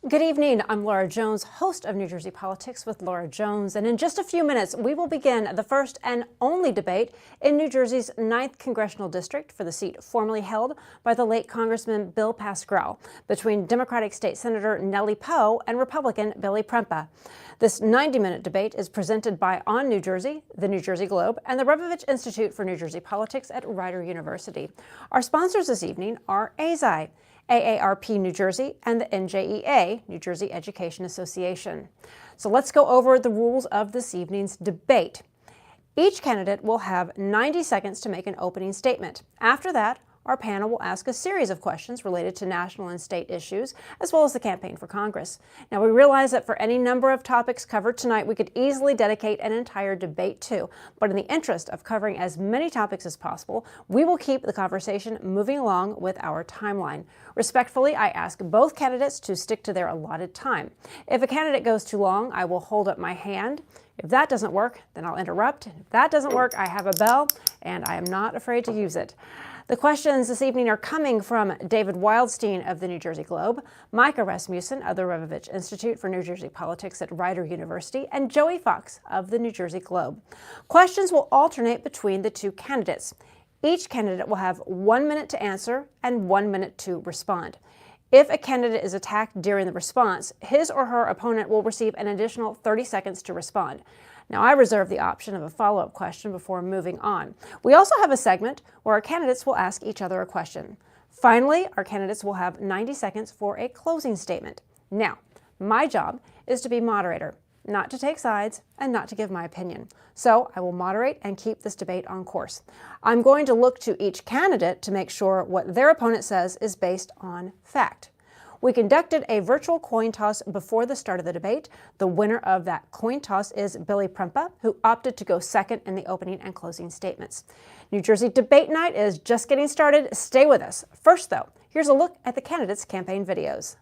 Good evening. I'm Laura Jones, host of New Jersey Politics with Laura Jones. And in just a few minutes, we will begin the first and only debate in New Jersey's 9th Congressional District for the seat formerly held by the late Congressman Bill Pascrell between Democratic State Senator Nellie Poe and Republican Billy Prempa. This 90-minute debate is presented by ONNJ New Jersey, the New Jersey Globe, and the Rebovich Institute for New Jersey Politics at Rider University. Our sponsors this evening are AZI, AARP New Jersey, and the NJEA, New Jersey Education Association. So let's go over the rules of this evening's debate. Each candidate will have 90 seconds to make an opening statement. After that, our panel will ask a series of questions related to national and state issues, as well as the campaign for Congress. Now, we realize that for any number of topics covered tonight, we could easily dedicate an entire debate to. But in the interest of covering as many topics as possible, we will keep the conversation moving along with our timeline. Respectfully, I ask both candidates to stick to their allotted time. If a candidate goes too long, I will hold up my hand. If that doesn't work, then I'll interrupt. If that doesn't work, I have a bell, and I am not afraid to use it. The questions this evening are coming from David Wildstein of the New Jersey Globe, Micah Rasmussen of the Rebovich Institute for New Jersey Politics at Rider University, and Joey Fox of the New Jersey Globe. Questions will alternate between the two candidates. Each candidate will have 1 minute to answer and 1 minute to respond. If a candidate is attacked during the response, his or her opponent will receive an additional 30 seconds to respond. Now, I reserve the option of a follow-up question before moving on. We also have a segment where our candidates will ask each other a question. Finally, our candidates will have 90 seconds for a closing statement. Now, my job is to be moderator, not to take sides and not to give my opinion. So I will moderate and keep this debate on course. I'm going to look to each candidate to make sure what their opponent says is based on fact. We conducted a virtual coin toss before the start of the debate. The winner of that coin toss is Billy Prempa, who opted to go second in the opening and closing statements. New Jersey Debate Night is just getting started. Stay with us. First, though, here's a look at the candidates' campaign videos.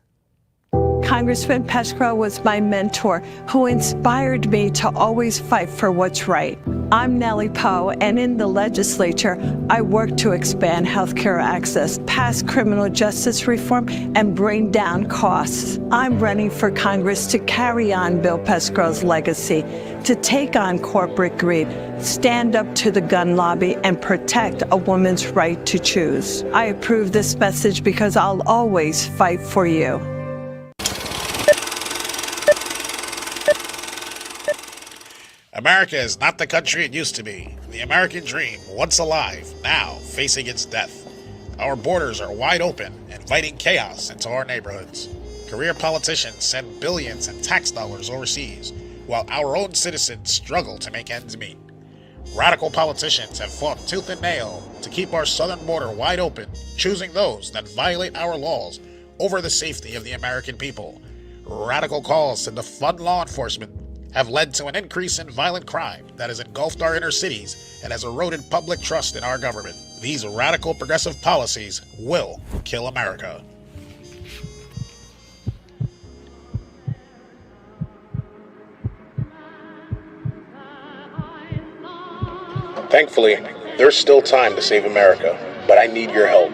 Congressman Pascrell was my mentor who inspired me to always fight for what's right. I'm Nellie Poe, and in the legislature, I work to expand health care access, pass criminal justice reform, and bring down costs. I'm running for Congress to carry on Bill Pascrell's legacy, to take on corporate greed, stand up to the gun lobby, and protect a woman's right to choose. I approve this message because I'll always fight for you. America is not the country it used to be. The American dream, once alive, now facing its death. Our borders are wide open, inviting chaos into our neighborhoods. Career politicians send billions in tax dollars overseas, while our own citizens struggle to make ends meet. Radical politicians have fought tooth and nail to keep our southern border wide open, choosing those that violate our laws over the safety of the American people. Radical calls to defund law enforcement have led to an increase in violent crime that has engulfed our inner cities and has eroded public trust in our government. These radical progressive policies will kill America. Thankfully, there's still time to save America, but I need your help.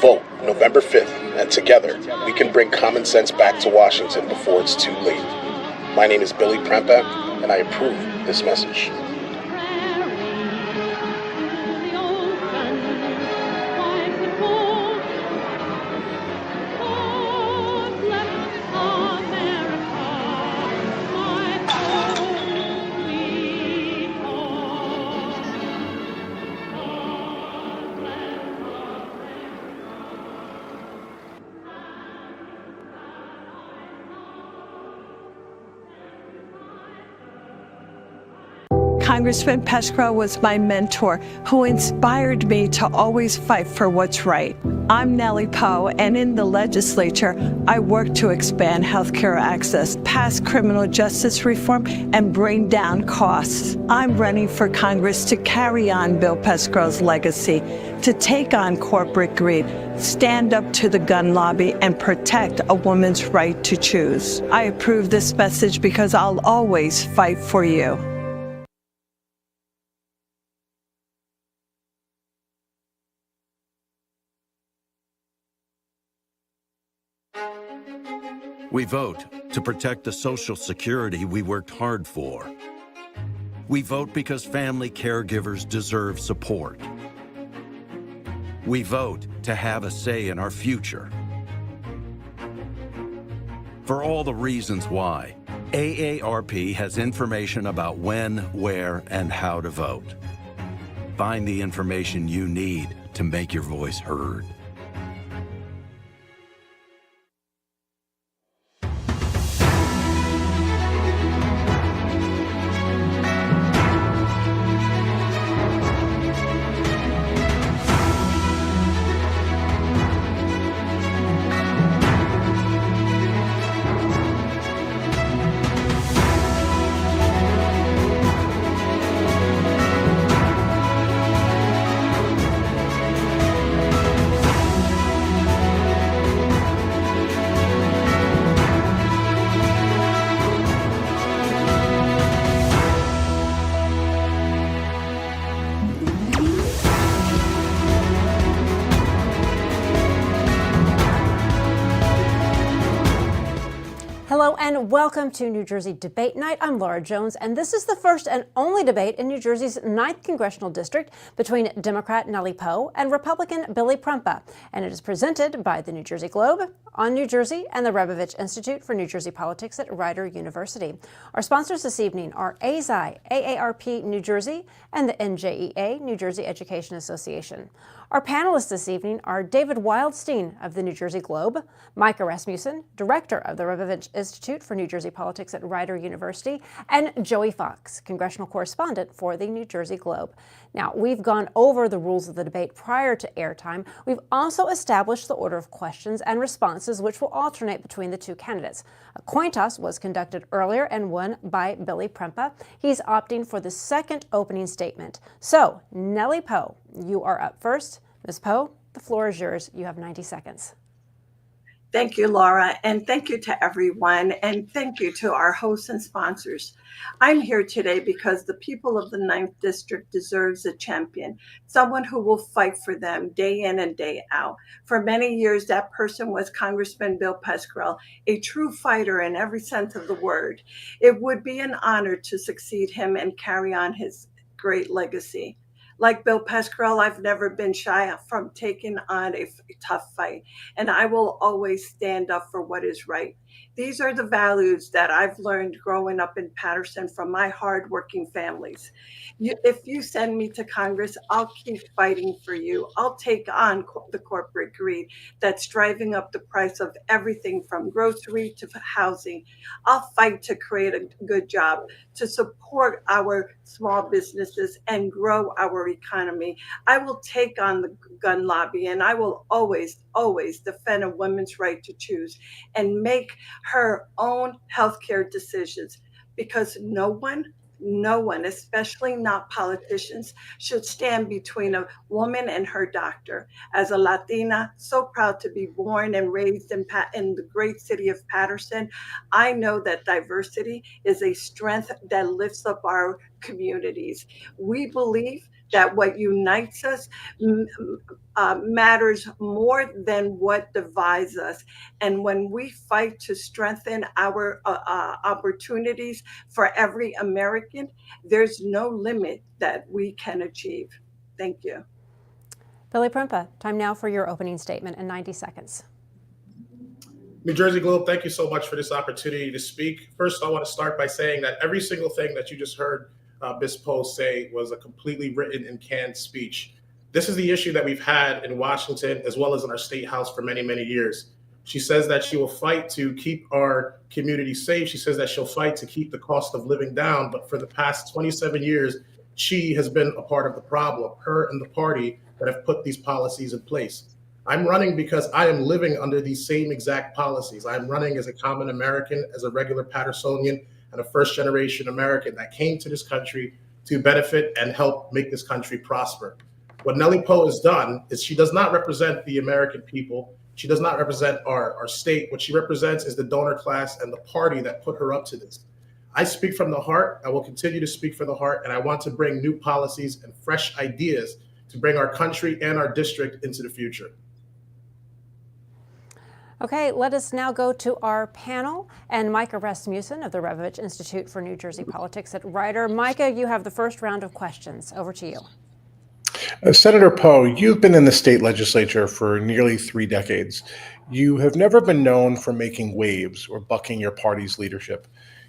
Vote November 5th, and together we can bring common sense back to Washington before it's too late. My name is Billy Prempa, and I approve this message. Congressman Pascrell was my mentor who inspired me to always fight for what's right. I'm Nellie Poe, and in the legislature, I work to expand health care access, pass criminal justice reform, and bring down costs. I'm running for Congress to carry on Bill Pascrell's legacy, to take on corporate greed, stand up to the gun lobby, and protect a woman's right to choose. I approve this message because I'll always fight for you. We vote to protect the Social Security we worked hard for. We vote because family caregivers deserve support. We vote to have a say in our future. For all the reasons why, AARP has information about when, where, and how to vote. Find the information you need to make your voice heard. Hello and welcome to New Jersey Debate Night. I'm Laura Jones, and this is the first and only debate in New Jersey's 9th Congressional District between Democrat Nellie Poe and Republican Billy Prumpa. And it is presented by the New Jersey Globe, On New Jersey, and the Rebovich Institute for New Jersey Politics at Rider University. Our sponsors this evening are AZI, AARP New Jersey, and the NJEA, New Jersey Education Association. Our panelists this evening are David Wildstein of the New Jersey Globe, Micah Rasmussen, director of the Rebovich Institute for New Jersey Politics at Rider University, and Joey Fox, congressional correspondent for the New Jersey Globe. Now, we've gone over the rules of the debate prior to airtime. We've also established the order of questions and responses, which will alternate between the two candidates. A coin toss was conducted earlier and won by Billy Prumpa. He's opting for the second opening statement. So, Nellie Poe, you are up first. Ms. Poe, the floor is yours. You have 90 seconds. Thank you, Laura, and thank you to everyone, and thank you to our hosts and sponsors. I'm here today because the people of the 9th District deserves a champion, someone who will fight for them day in and day out. For many years, that person was Congressman Bill Pascrell, a true fighter in every sense of the word. It would be an honor to succeed him and carry on his great legacy. Like Bill Pascrell, I've never been shy from taking on a tough fight, and I will always stand up for what is right. These are the values that I've learned growing up in Paterson from my hardworking families. If you send me to Congress, I'll keep fighting for you. I'll take on the corporate greed that's driving up the price of everything from grocery to housing. I'll fight to create a good job, to support our small businesses and grow our economy. I will take on the gun lobby, and I will always defend a woman's right to choose and make her own healthcare decisions, because no one, especially not politicians, should stand between a woman and her doctor. As a Latina, so proud to be born and raised in the great city of Paterson, I know that diversity is a strength that lifts up our communities. We believe that what unites us matters more than what divides us. And when we fight to strengthen our opportunities for every American, there's no limit that we can achieve. Thank you. Billy Prumpa, time now for your opening statement in 90 seconds. New Jersey Globe, thank you so much for this opportunity to speak. First, I want to start by saying that every single thing that you just heard Ms. Poe say was a completely written and canned speech. This is the issue that we've had in Washington as well as in our state house for many, many years. She says that she will fight to keep our community safe. She says that she'll fight to keep the cost of living down. But for the past 27 years, she has been a part of the problem, her and the party that have put these policies in place. I'm running because I am living under these same exact policies. I'm running as a common American, as a regular Pattersonian, and a first-generation American that came to this country to benefit and help make this country prosper. What Nellie Poe has done is she does not represent the American people. She does not represent our state. What she represents is the donor class and the party that put her up to this. I speak from the heart. I will continue to speak from the heart, and I want to bring new policies and fresh ideas to bring our country and our district into the future. Okay, let us now go to our panel and Micah Rasmussen of the Rebovich Institute for New Jersey Politics at Rider. Micah, you have the first round of questions. Over to you. Senator Poe, you've been in the state legislature for nearly 3 decades. You have never been known for making waves or bucking your party's leadership.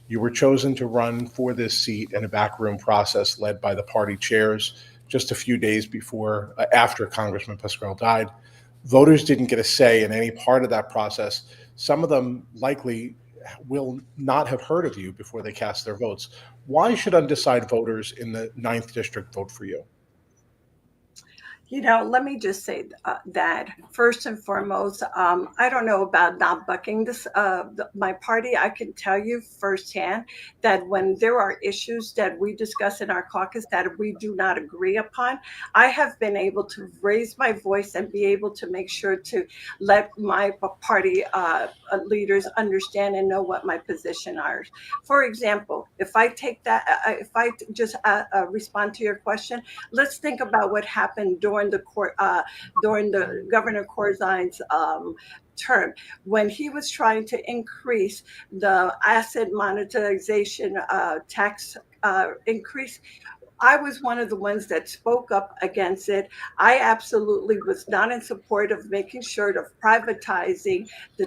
You were chosen to run for this seat in a backroom process led by the party chairs just a few days after Congressman Pascrell died. Voters didn't get a say in any part of that process. Some of them likely will not have heard of you before they cast their votes. Why should undecided voters in the 9th District vote for you? Let me just say that first and foremost, I don't know about not bucking my party. I can tell you firsthand that when there are issues that we discuss in our caucus that we do not agree upon, I have been able to raise my voice and be able to make sure to let my party leaders understand and know what my position are. For example, if I just respond to your question, let's think about what happened during the Governor Corzine's term when he was trying to increase the asset monetization tax increase. I was one of the ones that spoke up against it. I absolutely was not in support of making sure of privatizing the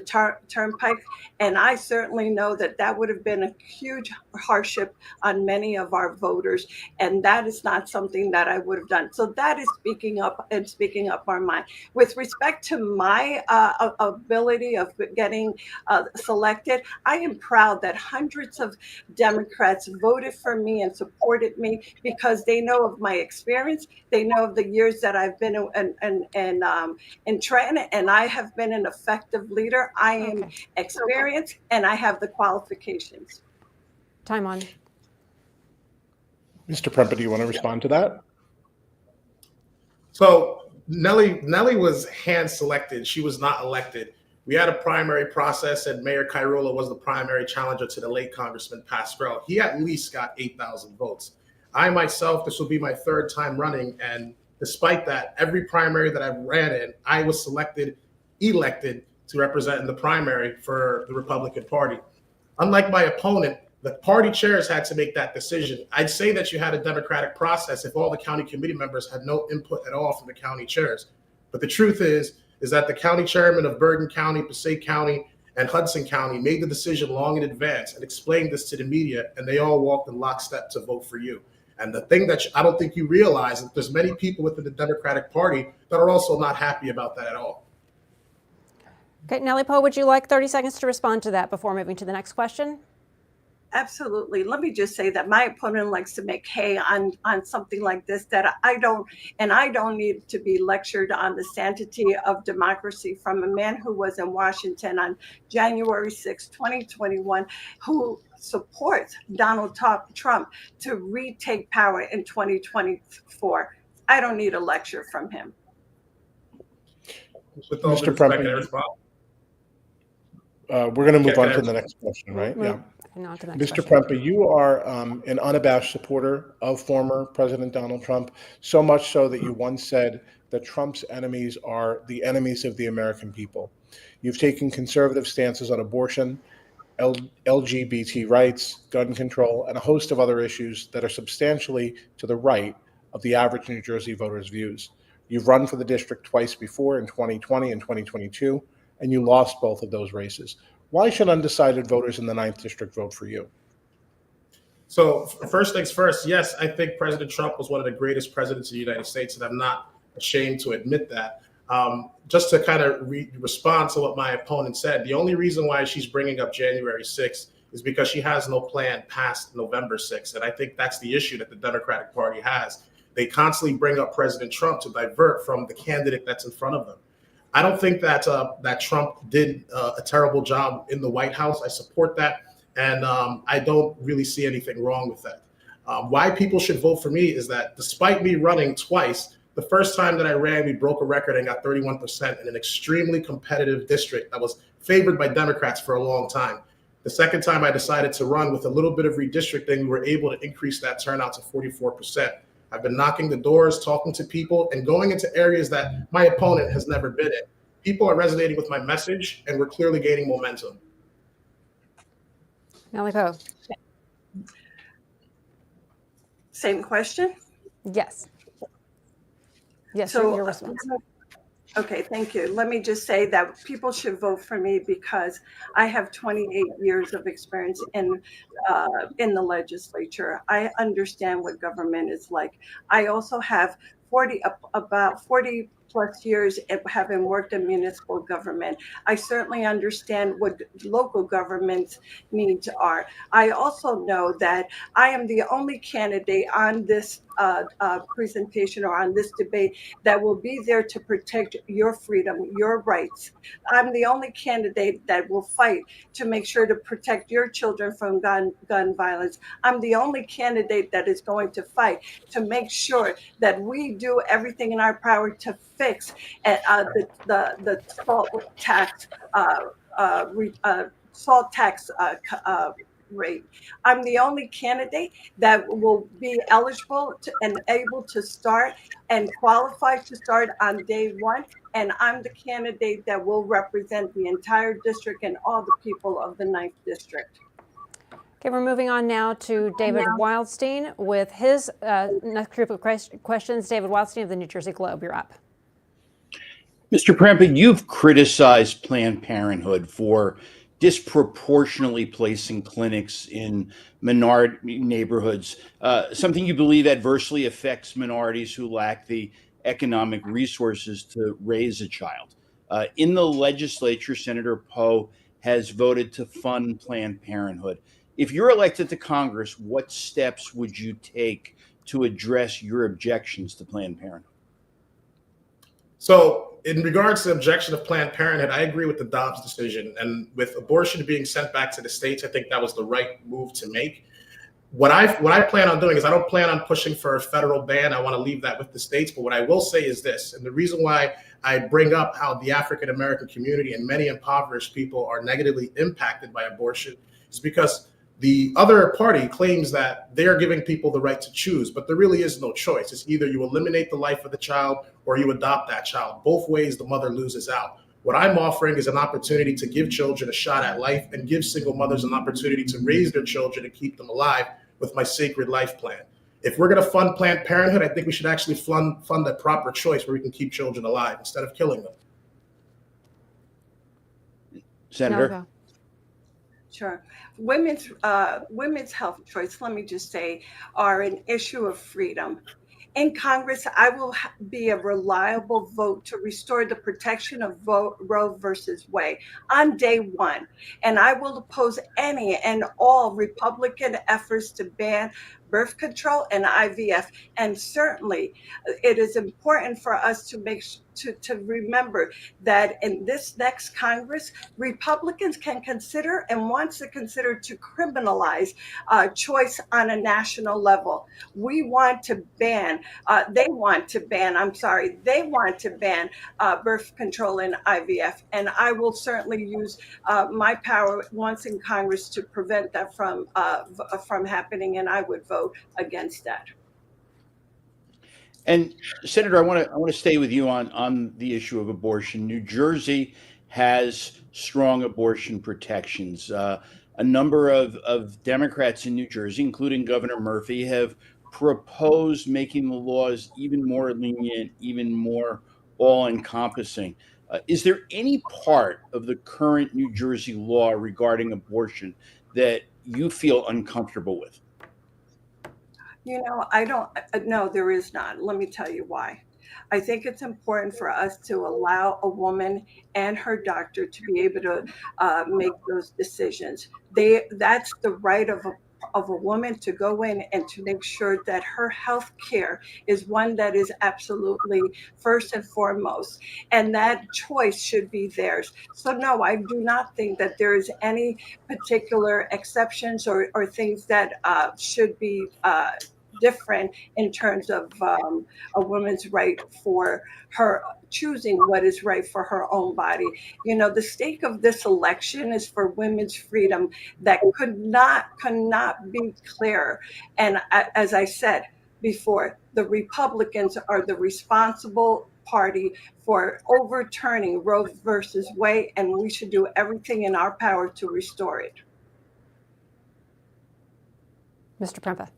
turnpike. And I certainly know that that would have been a huge hardship on many of our voters. And that is not something that I would have done. So that is speaking up our mind. With respect to my ability of getting selected, I am proud that hundreds of Democrats voted for me and supported me because they know of my experience. They know of the years that I've been in training, and I have been an effective leader. I am experienced, and I have the qualifications. Time on. Mr. Prempeh, do you want to respond to that? So Nellie was hand selected. She was not elected. We had a primary process, and Mayor Kairola was the primary challenger to the late Congressman Pascrell. He at least got 8,000 votes. I myself, this will be my 3rd time running, and despite that, every primary that I've ran in, I was elected to represent in the primary for the Republican Party. Unlike my opponent, the party chairs had to make that decision. I'd say that you had a democratic process if all the county committee members had no input at all from the county chairs. But the truth is that the county chairman of Bergen County, Passaic County, and Hudson County made the decision long in advance and explained this to the media, and they all walked in lockstep to vote for you. And the thing that I don't think you realize is there's many people within the Democratic Party that are also not happy about that at all. Okay, Nellie Poe, would you like 30 seconds to respond to that before moving to the next question? Absolutely. Let me just say that my opponent likes to make hay on something like this that I don't need to be lectured on the sanctity of democracy from a man who was in Washington on January 6, 2021, who supports Donald Trump to retake power in 2024. I don't need a lecture from him. Mr. Prempeh, we're going to move on to the next question, right? Yeah. Mr. Prempeh, you are an unabashed supporter of former President Donald Trump, so much so that you once said that Trump's enemies are the enemies of the American people. You've taken conservative stances on abortion, LGBT rights, gun control, and a host of other issues that are substantially to the right of the average New Jersey voter's views. You've run for the district twice before, in 2020 and 2022, and you lost both of those races. Why should undecided voters in the 9th District vote for you? So first things first, yes, I think President Trump was one of the greatest presidents of the United States, and I'm not ashamed to admit that. Just to kind of respond to what my opponent said, the only reason why she's bringing up January 6th is because she has no plan past November 6th. And I think that's the issue that the Democratic Party has. They constantly bring up President Trump to divert from the candidate that's in front of them. I don't think that that Trump did a terrible job in the White House. I support that. And I don't really see anything wrong with that. Why people should vote for me is that despite me running twice, the first time that I ran, we broke a record and got 31% in an extremely competitive district that was favored by Democrats for a long time. The second time I decided to run with a little bit of redistricting, we were able to increase that turnout to 44%. I've been knocking the doors, talking to people, and going into areas that my opponent has never been in. people are resonating with my message, and we're clearly gaining momentum. Nellie Poe. Same question? Yes. Yes, So, your response. Okay, thank you. Let me just say that people should vote for me because I have 28 years of experience in the legislature. I understand what government is like. I also have about 40 plus years of having worked in municipal government. I certainly understand what local government's needs are. I also know that I am the only candidate on this presentation or on this debate that will be there to protect your freedom, your rights. I'm the only candidate that will fight to make sure to protect your children from gun violence. I'm the only candidate that is going to fight to make sure that we do everything in our power to fix the salt tax rate. I'm the only candidate that will be eligible and able to start and qualified to start on day one. And I'm the candidate that will represent the entire district and all the people of the 9th District. Okay, we're moving on now to David Wildstein with his next group of questions. David Wildstein of the New Jersey Globe, you're up. Mr. Prempeh, you've criticized Planned Parenthood for disproportionately placing clinics in minority neighborhoods, something you believe adversely affects minorities who lack the economic resources to raise a child. In the legislature, Senator Poe has voted to fund Planned Parenthood. If you're elected to Congress, what steps would you take to address your objections to Planned Parenthood? So in regards to the objection of Planned Parenthood, I agree with the Dobbs decision. And with abortion being sent back to the states, I think that was the right move to make. What I plan on doing is I don't plan on pushing for a federal ban. I want to leave that with the states. But what I will say is this, and the reason why I bring up how the African-American community and many impoverished people are negatively impacted by abortion is because the other party claims that they're giving people the right to choose, but there really is no choice. It's either you eliminate the life of the child or you adopt that child. Both ways, the mother loses out. What I'm offering is an opportunity to give children a shot at life and give single mothers an opportunity to raise their children and keep them alive with my Sacred Life Plan. If we're going to fund Planned Parenthood, I think we should actually fund a proper choice where we can keep children alive instead of killing them. Senator? Sure. Women's health choice, let me just say, are an issue of freedom. In Congress, I will be a reliable vote to restore the protection of Roe versus Wade on day one. And I will oppose any and all Republican efforts to ban birth control and IVF. And certainly it is important for us to to remember that in this next Congress, Republicans can consider and wants to consider to criminalize choice on a national level. We want to ban, they want to ban birth control and IVF. And I will certainly use my power once in Congress to prevent that from happening, and I would vote against that. And Senator, I want to stay with you on the issue of abortion. New Jersey has strong abortion protections. A number of Democrats in New Jersey, including Governor Murphy, have proposed making the laws even more lenient, even more all-encompassing. Is there any part of the current New Jersey law regarding abortion that you feel uncomfortable with? You know, no, there is not. Let me tell you why. I think it's important for us to allow a woman and her doctor to be able to make those decisions. That's the right of a woman to go in and to make sure that her health care is one that is absolutely first and foremost, and that choice should be theirs. So no, I do not think that there is any particular exceptions or things that should be different in terms of a woman's right for her choosing what is right for her own body. You know, the stake of this election is for women's freedom that could not be clearer. And as I said before, the Republicans are the responsible party for overturning Roe versus Wade, and we should do everything in our power to restore it. Mr. Prempa.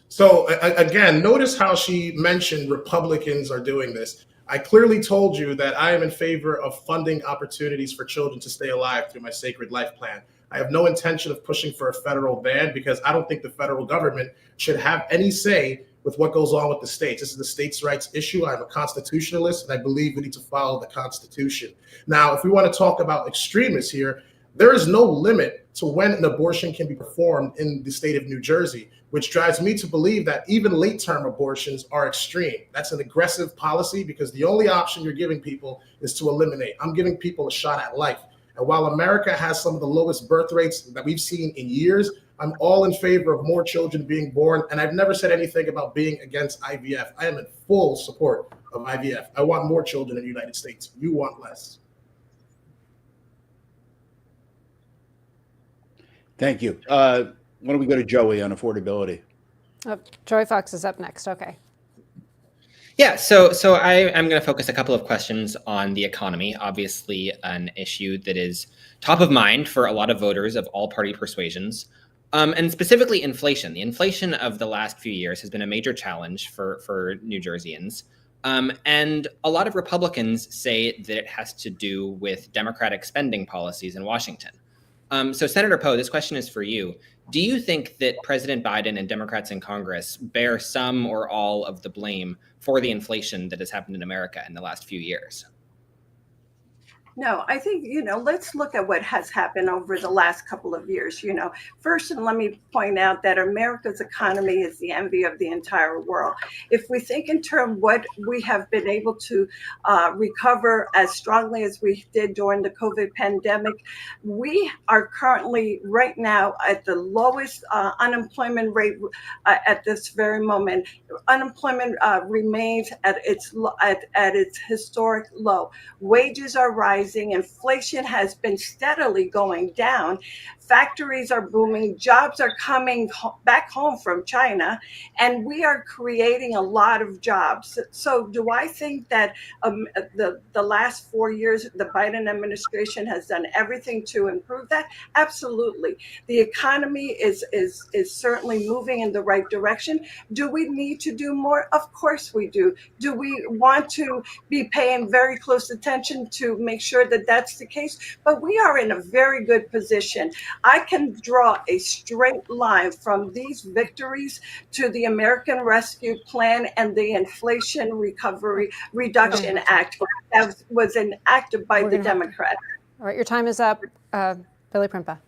So again, notice how she mentioned Republicans are doing this. I clearly told you that I am in favor of funding opportunities for children to stay alive through my Sacred Life Plan. I have no intention of pushing for a federal ban because I don't think the federal government should have any say with what goes on with the states. This is a states' rights issue. I'm a constitutionalist, and I believe we need to follow the Constitution. Now, if we want to talk about extremists here, there is no limit to when an abortion can be performed in the state of New Jersey, which drives me to believe that even late-term abortions are extreme. That's an aggressive policy because the only option you're giving people is to eliminate. I'm giving people a shot at life. And while America has some of the lowest birth rates that we've seen in years, I'm all in favor of more children being born. And I've never said anything about being against IVF. I am in full support of IVF. I want more children in the United States. You want less. Thank you. Why don't we go to Joey on affordability? Joey Fox is up next. Okay. Yeah, so I'm going to focus a couple of questions on the economy, obviously an issue that is top of mind for a lot of voters of all party persuasions, and specifically inflation. The inflation of the last few years has been a major challenge for New Jerseyans. And a lot of Republicans say that it has to do with Democratic spending policies in Washington. So Senator Poe, this question is for you. Do you think that President Biden and Democrats in Congress bear some or all of the blame for the inflation that has happened in America in the last few years? No, I think, let's look at what has happened over the last couple of years. First, and let me point out that America's economy is the envy of the entire world. If we think in terms what we have been able to recover as strongly as we did during the COVID pandemic, we are currently right now at the lowest unemployment rate at this very moment. Unemployment remains at its historic low. Wages are rising. Inflation has been steadily going down. Factories are booming. Jobs are coming back home from China, and we are creating a lot of jobs. So do I think that the last 4 years, the Biden administration has done everything to improve that? Absolutely. The economy is certainly moving in the right direction. Do we need to do more? Of course we do. Do we want to be paying very close attention to make sure that that's the case? But we are in a very good position. I can draw a straight line from these victories to the American Rescue Plan and the Inflation Recovery Reduction Act that was enacted by the Democrats. All right, your time is up. Billy Prempa.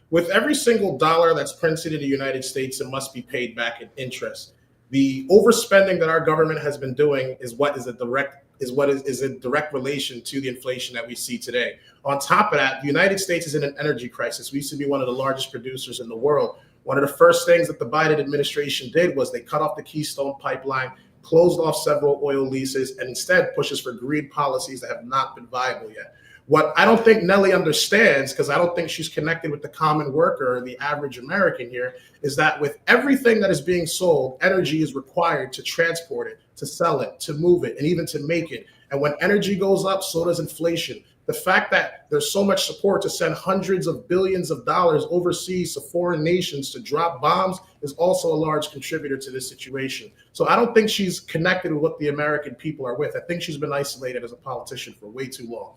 With every single dollar that's printed in the United States, it must be paid back in interest. The overspending that our government has been doing is what is in direct relation to the inflation that we see today. On top of that, the United States is in an energy crisis. We used to be one of the largest producers in the world. One of the first things that the Biden administration did was they cut off the Keystone Pipeline, closed off several oil leases, and instead pushes for green policies that have not been viable yet. What I don't think Nellie understands, because I don't think she's connected with the common worker or the average American here, is that with everything that is being sold, energy is required to transport it, to sell it, to move it, and even to make it. And when energy goes up, so does inflation. The fact that there's so much support to send hundreds of billions of dollars overseas to foreign nations to drop bombs is also a large contributor to this situation. So I don't think she's connected with what the American people are with. I think she's been isolated as a politician for way too long.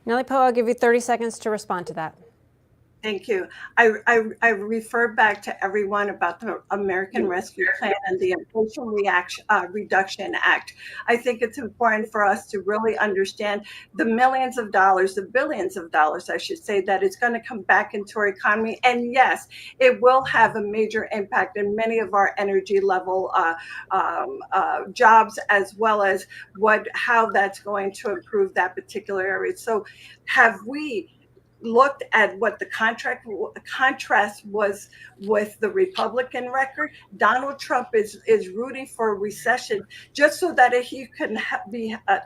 Nellie Poe, I'll give you 30 seconds to respond to that. Thank you. I refer back to everyone about the American Rescue Plan and the Inflation Reduction Act. I think it's important for us to really understand the millions of dollars, the billions of dollars, I should say, that is going to come back into our economy. And yes, it will have a major impact in many of our energy level jobs, as well as how that's going to improve that particular area. So have we looked at what the contrast was with the Republican record? Donald Trump is rooting for a recession just so that he can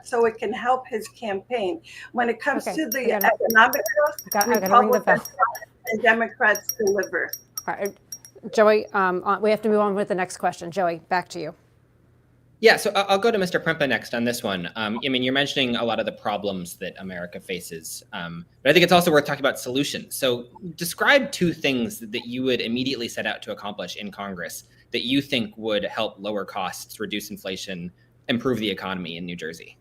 so it can help his campaign. When it comes to the economic growth, Republicans and Democrats deliver. All right, Joey, we have to move on with the next question. Joey, back to you. Yeah, so I'll go to Mr. Prempa next on this one. I mean, you're mentioning a lot of the problems that America faces, but I think it's also worth talking about solutions. So describe two things that you would immediately set out to accomplish in Congress that you think would help lower costs, reduce inflation, improve the economy in New Jersey.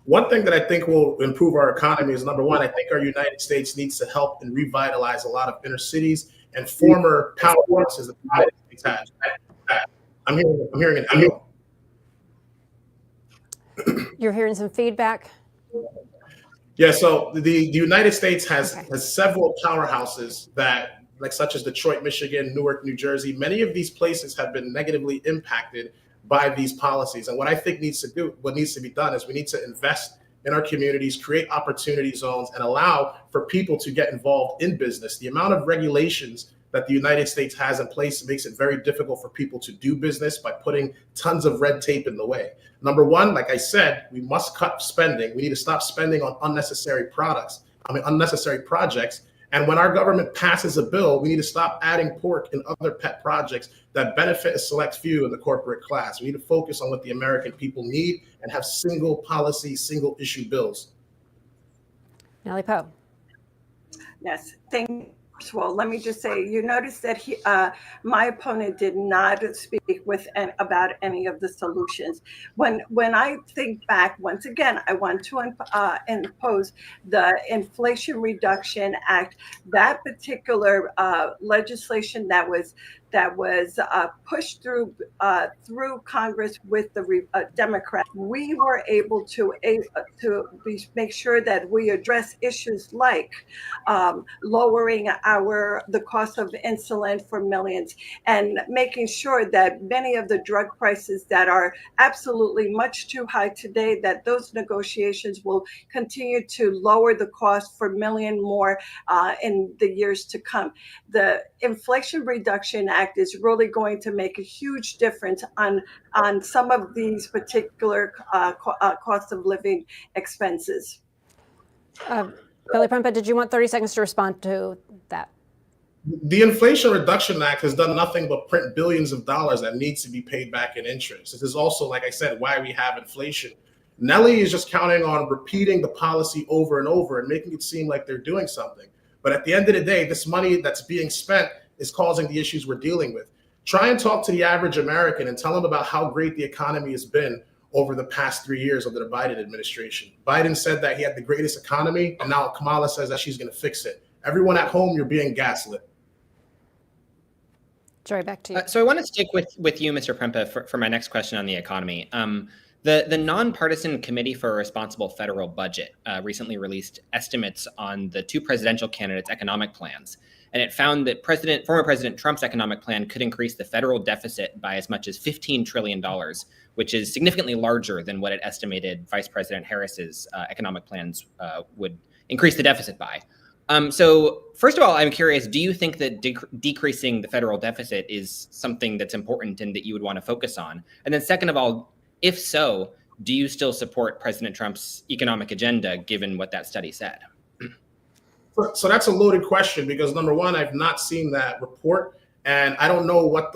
One thing that I think will improve our economy is, number one, I think our United States needs to help and revitalize a lot of inner cities and former powerhouses that the United States had. I'm hearing an echo. You're hearing some feedback? Yeah, so the United States has several powerhouses that, like, such as Detroit, Michigan, Newark, New Jersey. Many of these places have been negatively impacted by these policies. And what I think needs to be done is we need to invest in our communities, create opportunity zones, and allow for people to get involved in business. The amount of regulations that the United States has in place makes it very difficult for people to do business by putting tons of red tape in the way. Number one, like I said, we must cut spending. We need to stop spending on unnecessary projects. And when our government passes a bill, we need to stop adding pork and other pet projects that benefit a select few in the corporate class. We need to focus on what the American people need and have single policy, single issue bills. Nellie Poe. Yes, thank you. Well, let me just say, you notice that my opponent did not speak about any of the solutions. When I think back, once again, I want to impose the Inflation Reduction Act, that particular legislation that was pushed through Congress with the Democrats. We were able to make sure that we address issues like lowering the cost of insulin for millions, and making sure that many of the drug prices that are absolutely much too high today, that those negotiations will continue to lower the cost for million more in the years to come. The Inflation Reduction Act is really going to make a huge difference on some of these particular cost of living expenses. Billy Prempa, did you want 30 seconds to respond to that? The Inflation Reduction Act has done nothing but print billions of dollars that needs to be paid back in interest. This is also, like I said, why we have inflation. Nellie is just counting on repeating the policy over and over and making it seem like they're doing something. But at the end of the day, this money that's being spent is causing the issues we're dealing with. Try and talk to the average American and tell them about how great the economy has been over the past 3 years under the Biden administration. Biden said that he had the greatest economy, and now Kamala says that she's going to fix it. Everyone at home, you're being gaslit. Joy, back to you. So I want to stick with you, Mr. Prempa, for my next question on the economy. The Nonpartisan Committee for a Responsible Federal Budget recently released estimates on the two presidential candidates' economic plans. And it found that former President Trump's economic plan could increase the federal deficit by as much as $15 trillion, which is significantly larger than what it estimated Vice President Harris's economic plans would increase the deficit by. So first of all, I'm curious, do you think that decreasing the federal deficit is something that's important and that you would want to focus on? And then second of all, if so, do you still support President Trump's economic agenda, given what that study said? So that's a loaded question, because number one, I've not seen that report, and I don't know what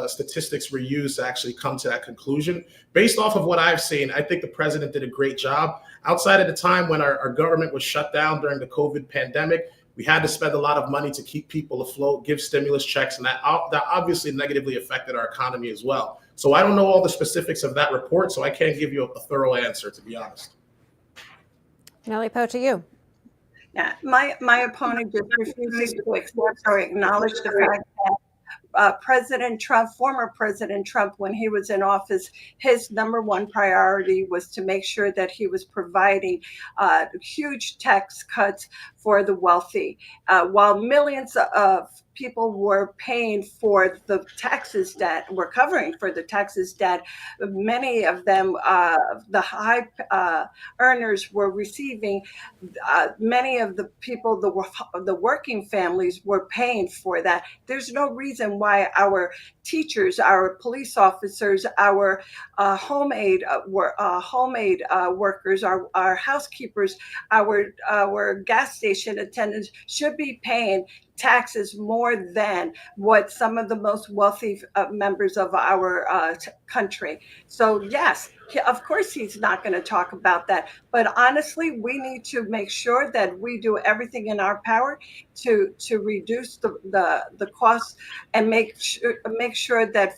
statistics were used to actually come to that conclusion. Based off of what I've seen, I think the president did a great job. Outside of the time when our government was shut down during the COVID pandemic, we had to spend a lot of money to keep people afloat, give stimulus checks, and that obviously negatively affected our economy as well. So I don't know all the specifics of that report, so I can't give you a thorough answer, to be honest. Nellie Poe, to you. Yeah, my opponent just refuses to accept or acknowledge the fact that former President Trump, when he was in office, his number one priority was to make sure that he was providing huge tax cuts for the wealthy, while millions of people were paying for the taxes that were covering for the taxes that many of them, the high earners, were receiving. Many of the people, the working families, were paying for that. There's no reason why our teachers, our police officers, our home aid workers, our housekeepers, our gas station attendants should be paying taxes more than what some of the most wealthy members of our country. So yes, of course he's not going to talk about that. But honestly, we need to make sure that we do everything in our power to reduce the costs and make sure that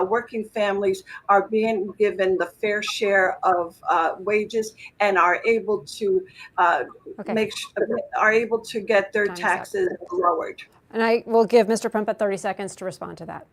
working families are being given the fair share of wages and are able to are able to get their taxes lowered. And I will give Mr. Prempeh 30 seconds to respond to that.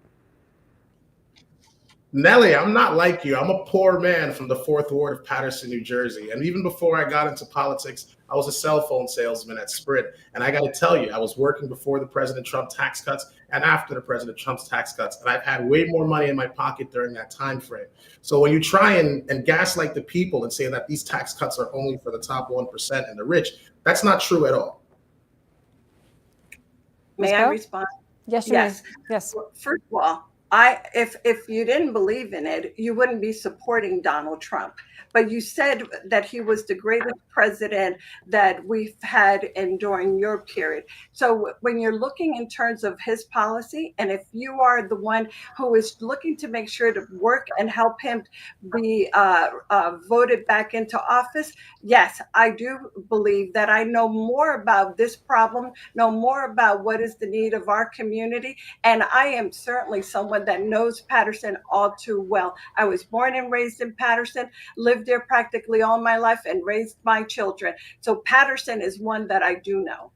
Nellie, I'm not like you. I'm a poor man from the 4th Ward of Paterson, New Jersey. And even before I got into politics, I was a cell phone salesman at Sprint. And I got to tell you, I was working before the President Trump tax cuts and after the President Trump's tax cuts. And I've had way more money in my pocket during that time frame. So when you try and gaslight the people and say that these tax cuts are only for the top 1% and the rich, that's not true at all. May I respond? Yes, you may. Yes. First of all, if you didn't believe in it, you wouldn't be supporting Donald Trump. But you said that he was the greatest president that we've had during your period. So when you're looking in terms of his policy, and if you are the one who is looking to make sure to work and help him be voted back into office, yes, I do believe that I know more about this problem, know more about what is the need of our community, and I am certainly someone that knows Paterson all too well. I was born and raised in Paterson, lived there practically all my life, and raised my children. So Paterson is one that I do know.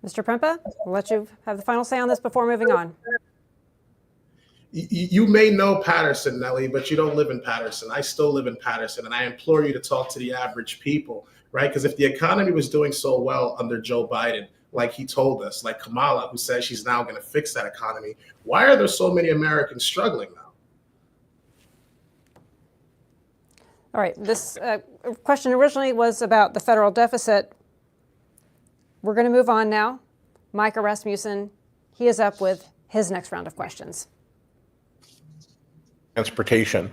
Mr. Prempeh, we'll let you have the final say on this before moving on. You may know Paterson, Nellie, but you don't live in Paterson. I still live in Paterson, and I implore you to talk to the average people, right? Because if the economy was doing so well under Joe Biden, like he told us, like Kamala, who says she's now going to fix that economy, why are there so many Americans struggling now? All right, this question originally was about the federal deficit. We're going to move on now. Micah Rasmussen, he is up with his next round of questions. Transportation.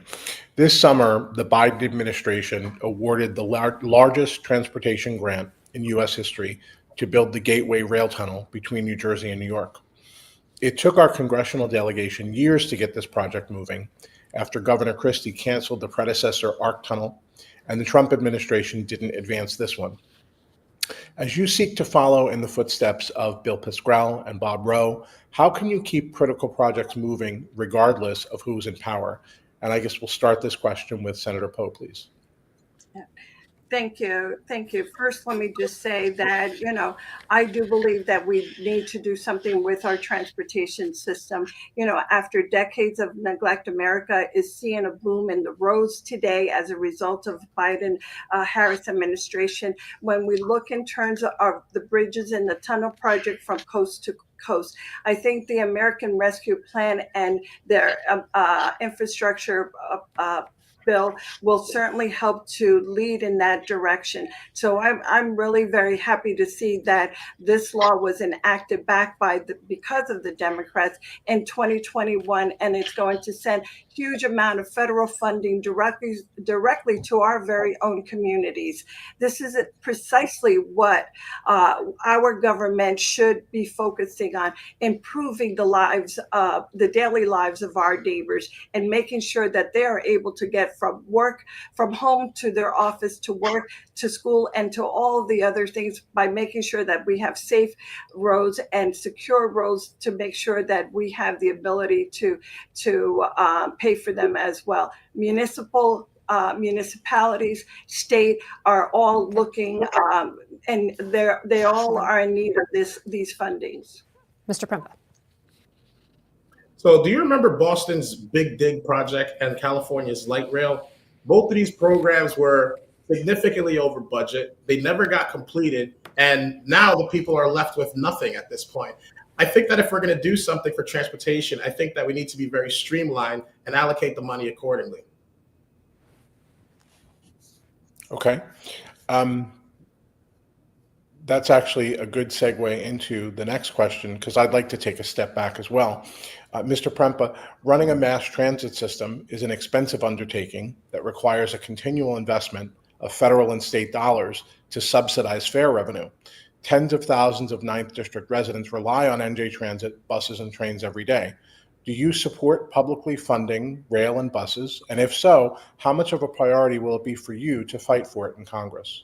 This summer, the Biden administration awarded the largest transportation grant in U.S. history to build the Gateway Rail Tunnel between New Jersey and New York. It took our congressional delegation years to get this project moving after Governor Christie canceled the predecessor ARC Tunnel, and the Trump administration didn't advance this one. As you seek to follow in the footsteps of Bill Pascrell and Bob Rowe, how can you keep critical projects moving regardless of who's in power? And I guess we'll start this question with Senator Poe, please. Thank you. Thank you. First, let me just say that, I do believe that we need to do something with our transportation system. After decades of neglect, America is seeing a boom in the roads today as a result of Biden-Harris administration. When we look in terms of the bridges and the tunnel project from coast to coast, I think the American Rescue Plan and their infrastructure bill will certainly help to lead in that direction. So I'm really very happy to see that this law was enacted back because of the Democrats in 2021, and it's going to send huge amount of federal funding directly to our very own communities. This is precisely what our government should be focusing on: improving the daily lives of our neighbors and making sure that they are able to get from home to their office, to work, to school, and to all the other things, by making sure that we have safe roads and secure roads to make sure that we have the ability to pay for them as well. Municipalities, state are all looking, and they all are in need of these fundings. Mr. Prempeh. So do you remember Boston's Big Dig project and California's light rail? Both of these programs were significantly over budget. They never got completed. And now the people are left with nothing at this point. I think that if we're going to do something for transportation, I think that we need to be very streamlined and allocate the money accordingly. Okay. That's actually a good segue into the next question, because I'd like to take a step back as well. Mr. Prempeh, running a mass transit system is an expensive undertaking that requires a continual investment of federal and state dollars to subsidize fare revenue. Tens of thousands of 9th District residents rely on NJ Transit buses and trains every day. Do you support publicly funding rail and buses? And if so, how much of a priority will it be for you to fight for it in Congress?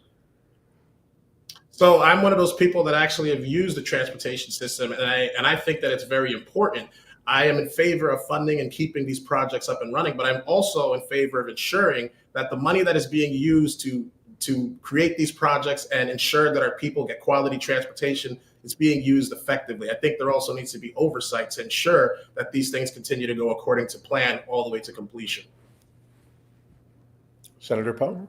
So I'm one of those people that actually have used the transportation system, and I think that it's very important. I am in favor of funding and keeping these projects up and running, but I'm also in favor of ensuring that the money that is being used to create these projects and ensure that our people get quality transportation is being used effectively. I think there also needs to be oversight to ensure that these things continue to go according to plan all the way to completion. Senator Poe?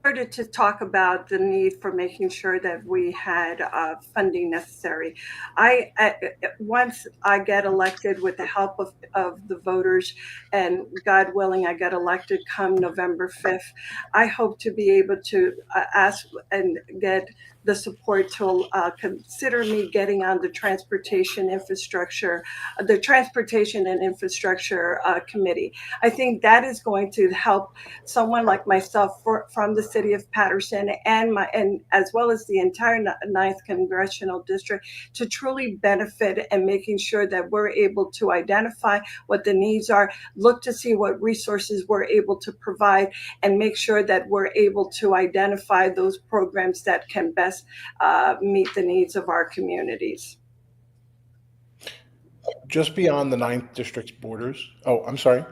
Started to talk about the need for making sure that we had funding necessary. Once I get elected with the help of the voters, and God willing, I get elected come November 5th, I hope to be able to ask and get the support to consider me getting on the Transportation and Infrastructure Committee. I think that is going to help someone like myself from the city of Paterson and as well as the entire 9th Congressional District to truly benefit and making sure that we're able to identify what the needs are, look to see what resources we're able to provide, and make sure that we're able to identify those programs that can best meet the needs of our communities. Just beyond the 9th District's borders. Oh, I'm sorry.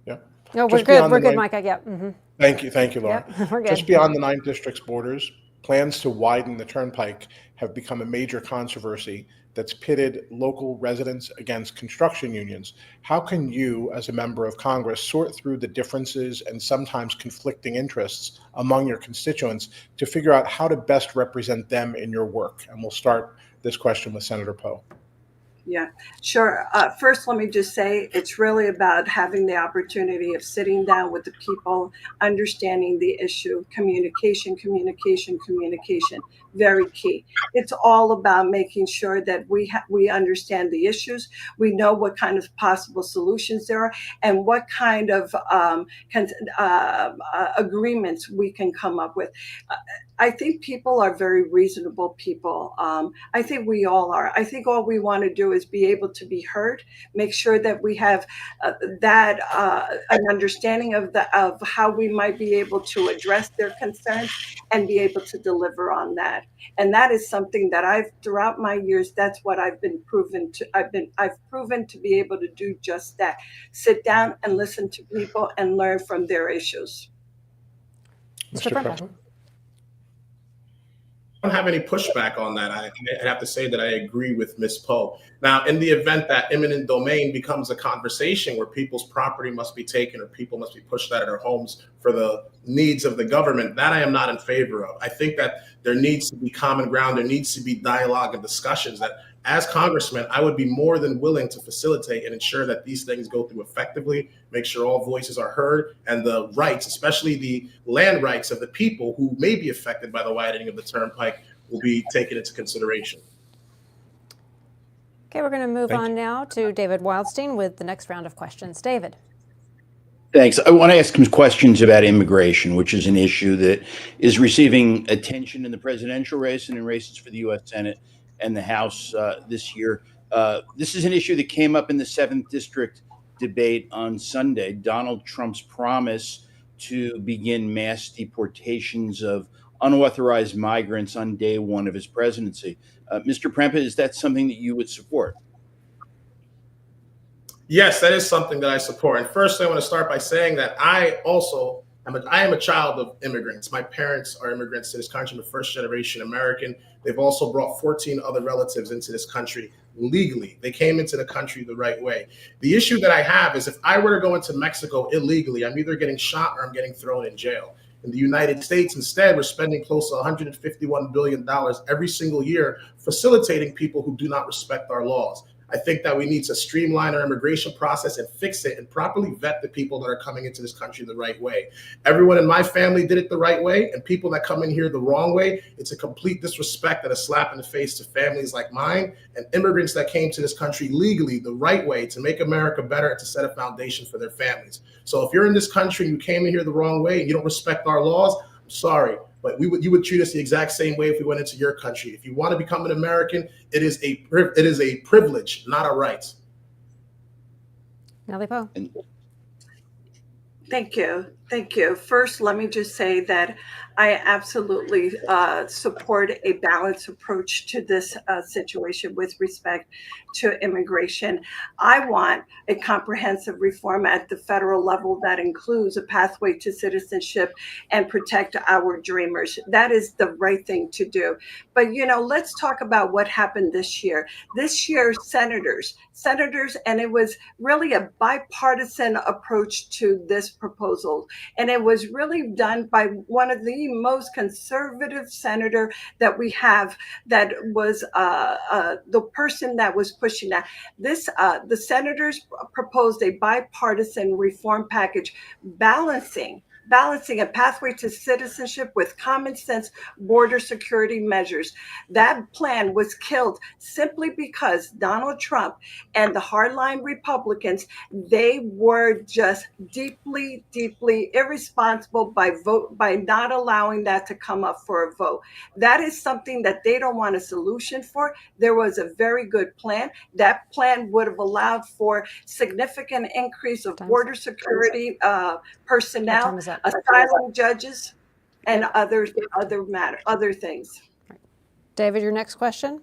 Yeah. No, we're good. We're good, Micah. Yeah. Mm-hmm. Thank you, Laura. Yep, we're good. Just beyond the 9th District's borders, plans to widen the turnpike have become a major controversy that's pitted local residents against construction unions. How can you, as a member of Congress, sort through the differences and sometimes conflicting interests among your constituents to figure out how to best represent them in your work? And we'll start this question with Senator Poe. Yeah, sure. First, let me just say it's really about having the opportunity of sitting down with the people, understanding the issue, communication, very key. It's all about making sure that we understand the issues, we know what kind of possible solutions there are, and what kind of agreements we can come up with. I think people are very reasonable people. I think we all are. I think all we want to do is be able to be heard, make sure that we have an understanding of how we might be able to address their concerns and be able to deliver on that. And that is something that throughout my years, that's what I've proven to be able to do just that. Sit down and listen to people and learn from their issues. Mr. President. I don't have any pushback on that. I have to say that I agree with Ms. Poe. Now, in the event that eminent domain becomes a conversation where people's property must be taken or people must be pushed out of their homes for the needs of the government, that I am not in favor of. I think that there needs to be common ground. There needs to be dialogue and discussions that, as congressman, I would be more than willing to facilitate and ensure that these things go through effectively, make sure all voices are heard, and the rights, especially the land rights of the people who may be affected by the widening of the turnpike, will be taken into consideration. Okay, we're going to move on now to David Wildstein with the next round of questions. David. Thanks. I want to ask some questions about immigration, which is an issue that is receiving attention in the presidential race and in races for the U.S. Senate and the House this year. This is an issue that came up in the 7th District debate on Sunday. Donald Trump's promise to begin mass deportations of unauthorized migrants on day one of his presidency. Mr. Prempeh, is that something that you would support? Yes, that is something that I support. And first, I want to start by saying that I am a child of immigrants. My parents are immigrants to this country, the first generation American. They've also brought 14 other relatives into this country legally. They came into the country the right way. The issue that I have is if I were to go into Mexico illegally, I'm either getting shot or I'm getting thrown in jail. In the United States, instead, we're spending close to $151 billion every single year facilitating people who do not respect our laws. I think that we need to streamline our immigration process and fix it and properly vet the people that are coming into this country the right way. Everyone in my family did it the right way, and people that come in here the wrong way, it's a complete disrespect and a slap in the face to families like mine and immigrants that came to this country legally the right way to make America better and to set a foundation for their families. So if you're in this country and you came in here the wrong way and you don't respect our laws, I'm sorry, but you would treat us the exact same way if we went into your country. If you want to become an American, it is a privilege, not a right. Nellie Poe. Thank you. Thank you. First, let me just say that I absolutely support a balanced approach to this situation with respect to immigration. I want a comprehensive reform at the federal level that includes a pathway to citizenship and protect our dreamers. That is the right thing to do. But, let's talk about what happened this year. This year, senators, and it was really a bipartisan approach to this proposal. And it was really done by one of the most conservative senator that we have, that was the person that was pushing that. The senators proposed a bipartisan reform package balancing a pathway to citizenship with common sense border security measures. That plan was killed simply because Donald Trump and the hardline Republicans, they were just deeply, deeply irresponsible by not allowing that to come up for a vote. That is something that they don't want a solution for. There was a very good plan. That plan would have allowed for significant increase of border security personnel, asylum judges, and other things. David, your next question.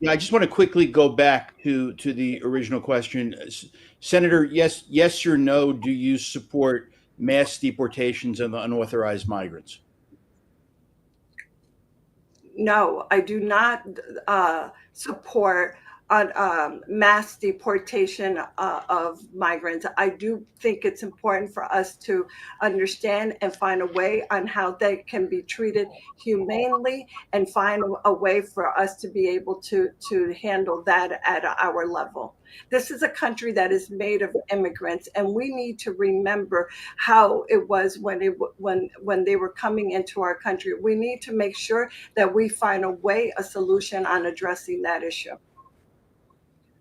Yeah, I just want to quickly go back to the original question. Senator, yes or no, do you support mass deportations of unauthorized migrants? No, I do not support mass deportation of migrants. I do think it's important for us to understand and find a way on how they can be treated humanely, and find a way for us to be able to handle that at our level. This is a country that is made of immigrants, and we need to remember how it was when they were coming into our country. We need to make sure that we find a solution on addressing that issue.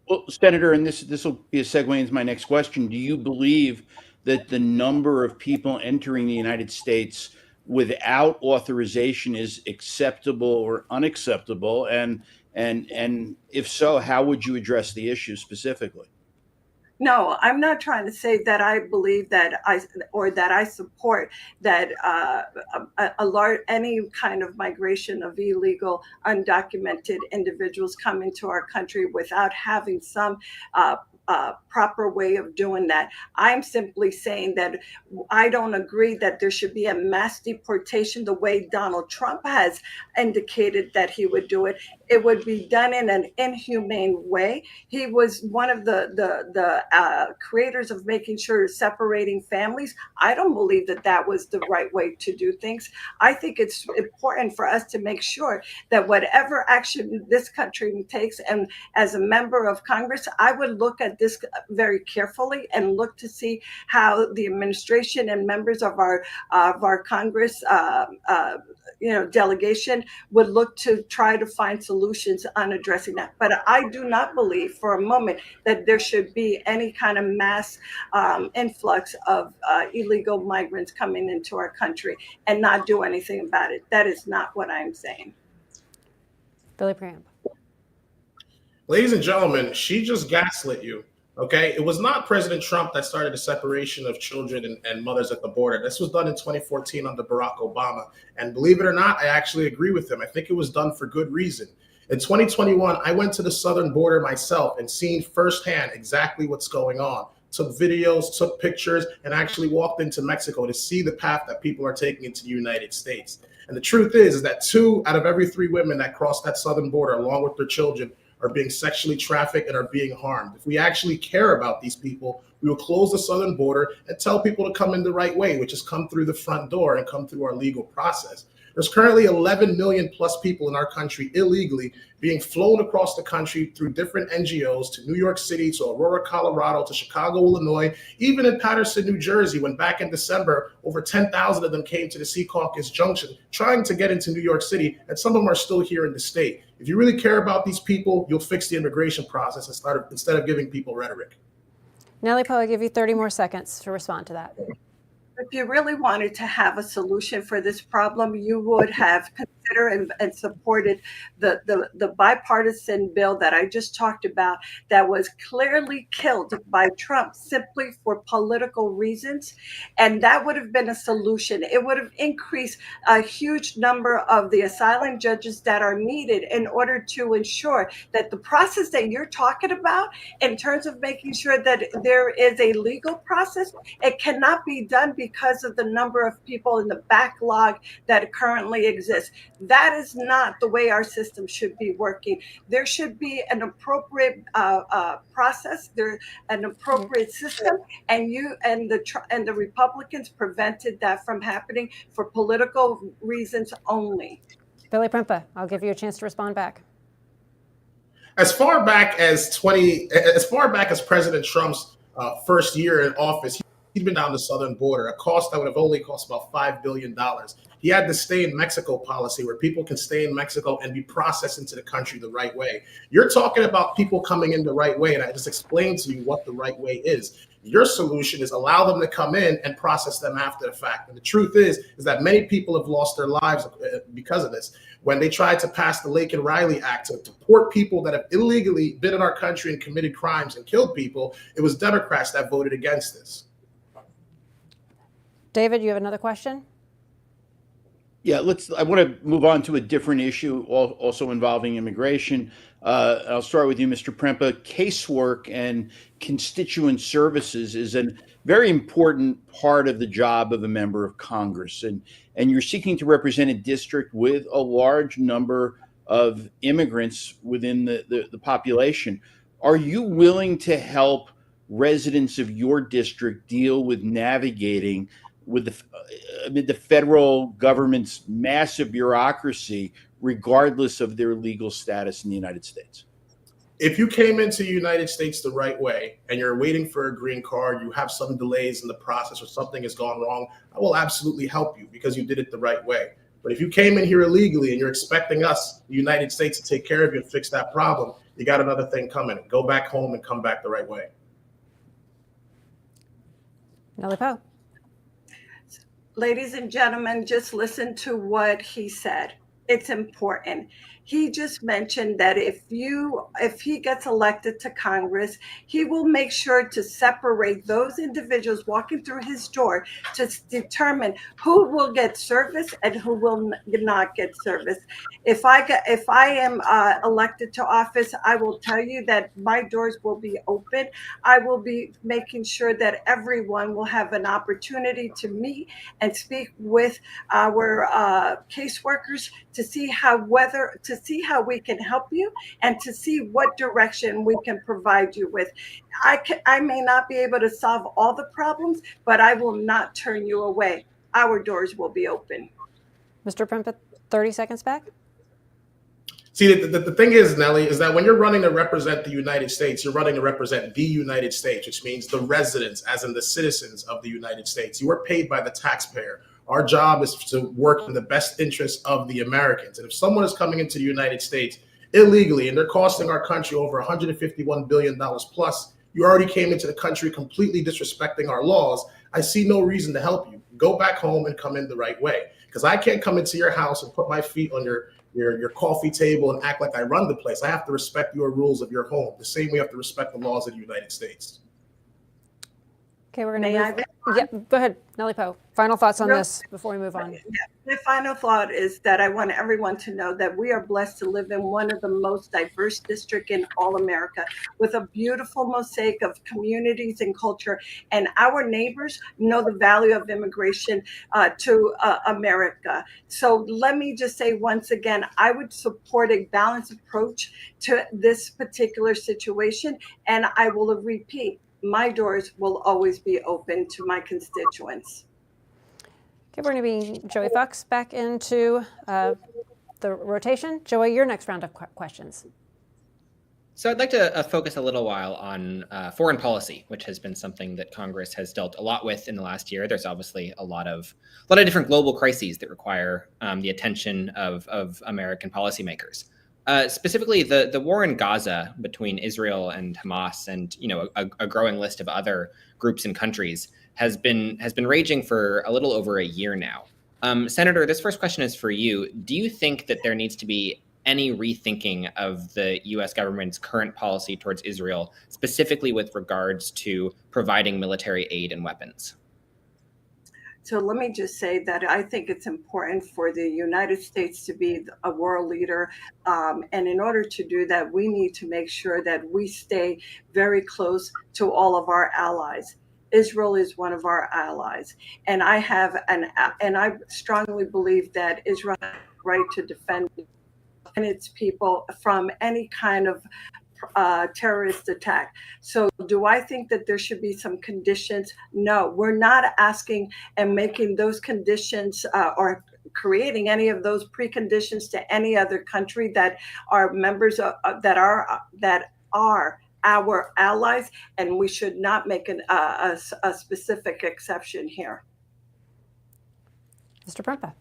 Well, Senator, and this will be a segue into my next question. Do you believe that the number of people entering the United States without authorization is acceptable or unacceptable? And if so, how would you address the issue specifically? No, I'm not trying to say that I believe that I support that any kind of migration of illegal, undocumented individuals come into our country without having some proper way of doing that. I'm simply saying that I don't agree that there should be a mass deportation the way Donald Trump has indicated that he would do it. It would be done in an inhumane way. He was one of the creators of making sure separating families. I don't believe that was the right way to do things. I think it's important for us to make sure that whatever action this country takes, and as a member of Congress, I would look at this very carefully and look to see how the administration and members of our Congress delegation would look to try to find solutions on addressing that. But I do not believe for a moment that there should be any kind of mass influx of illegal migrants coming into our country and not do anything about it. That is not what I'm saying. Billy Pramp. Ladies and gentlemen, she just gaslit you. Okay, it was not President Trump that started the separation of children and mothers at the border. This was done in 2014 under Barack Obama. And believe it or not, I actually agree with him. I think it was done for good reason. In 2021, I went to the southern border myself and seen firsthand exactly what's going on. Took videos, took pictures, and actually walked into Mexico to see the path that people are taking into the United States. And the truth is that 2 out of every 3 women that cross that southern border, along with their children, are being sexually trafficked and are being harmed. If we actually care about these people, we will close the southern border and tell people to come in the right way, which is come through the front door and come through our legal process. There's currently 11 million plus people in our country illegally being flown across the country through different NGOs to New York City, to Aurora, Colorado, to Chicago, Illinois, even in Patterson, New Jersey, when back in December, over 10,000 of them came to the Secaucus Junction trying to get into New York City, and some of them are still here in the state. If you really care about these people, you'll fix the immigration process instead of giving people rhetoric. Nellie Poe, I give you 30 more seconds to respond to that. if you really wanted to have a solution for this problem, you would have considered and supported the bipartisan bill that I just talked about that was clearly killed by Trump simply for political reasons. And that would have been a solution. It would have increased a huge number of the asylum judges that are needed in order to ensure that the process that you're talking about, in terms of making sure that there is a legal process, it cannot be done because of the number of people in the backlog that currently exists. That is not the way our system should be working. There should be an appropriate process, an appropriate system, and the Republicans prevented that from happening for political reasons only. Billy Prempa, I'll give you a chance to respond back. As far back as President Trump's first year in office, he'd been down the southern border, a cost that would have only cost about $5 billion. He had the stay in Mexico policy where people can stay in Mexico and be processed into the country the right way. You're talking about people coming in the right way, and I just explained to you what the right way is. Your solution is allow them to come in and process them after the fact. And the truth is that many people have lost their lives because of this. When they tried to pass the Laken Riley Act to deport people that have illegally been in our country and committed crimes and killed people, it was Democrats that voted against this. David, you have another question? Yeah, I want to move on to a different issue also involving immigration. I'll start with you, Mr. Prempa. Casework and constituent services is a very important part of the job of a member of Congress. And you're seeking to represent a district with a large number of immigrants within the population. Are you willing to help residents of your district deal with navigating with the federal government's massive bureaucracy, regardless of their legal status in the United States? If you came into the United States the right way and you're waiting for a green card, you have some delays in the process or something has gone wrong, I will absolutely help you because you did it the right way. But if you came in here illegally and you're expecting us, the United States, to take care of you and fix that problem, you got another thing coming. Go back home and come back the right way. Nellie Poe. Ladies and gentlemen, just listen to what he said. It's important. He just mentioned that if he gets elected to Congress, he will make sure to separate those individuals walking through his door to determine who will get service and who will not get service. If I am elected to office, I will tell you that my doors will be open. I will be making sure that everyone will have an opportunity to meet and speak with our caseworkers to see how we can help you and to see what direction we can provide you with. I may not be able to solve all the problems, but I will not turn you away. Our doors will be open. Mr. Prempa, 30 seconds back. See, the thing is, Nellie, is that when you're running to represent the United States, you're running to represent the United States, which means the residents, as in the citizens of the United States. You are paid by the taxpayer. Our job is to work in the best interests of the Americans. And if someone is coming into the United States illegally and they're costing our country over $151 billion plus, you already came into the country completely disrespecting our laws, I see no reason to help you. Go back home and come in the right way. Because I can't come into your house and put my feet on your coffee table and act like I run the place. I have to respect your rules of your home, the same way you have to respect the laws of the United States. Okay, we're going to go ahead, Nellie Poe. Final thoughts on this before we move on. The final thought is that I want everyone to know that we are blessed to live in one of the most diverse districts in all America, with a beautiful mosaic of communities and culture. And our neighbors know the value of immigration to America. So let me just say once again, I would support a balanced approach to this particular situation. And I will repeat, my doors will always be open to my constituents. Okay, we're going to be Joey Fox back into the rotation. Joey, your next round of questions. So I'd like to focus a little while on foreign policy, which has been something that Congress has dealt a lot with in the last year. There's obviously a lot of different global crises that require the attention of American policymakers. Specifically, the war in Gaza between Israel and Hamas, and a growing list of other groups and countries, has been raging for a little over a year now. Senator, this first question is for you. Do you think that there needs to be any rethinking of the U.S. government's current policy towards Israel, specifically with regards to providing military aid and weapons? So let me just say that I think it's important for the United States to be a world leader. And in order to do that, we need to make sure that we stay very close to all of our allies. Israel is one of our allies. And I strongly believe that Israel has the right to defend its people from any kind of terrorist attack. So do I think that there should be some conditions? No, we're not asking and making those conditions or creating any of those preconditions to any other country that are members of that are our allies, and we should not make a specific exception here. Mr. Prempa.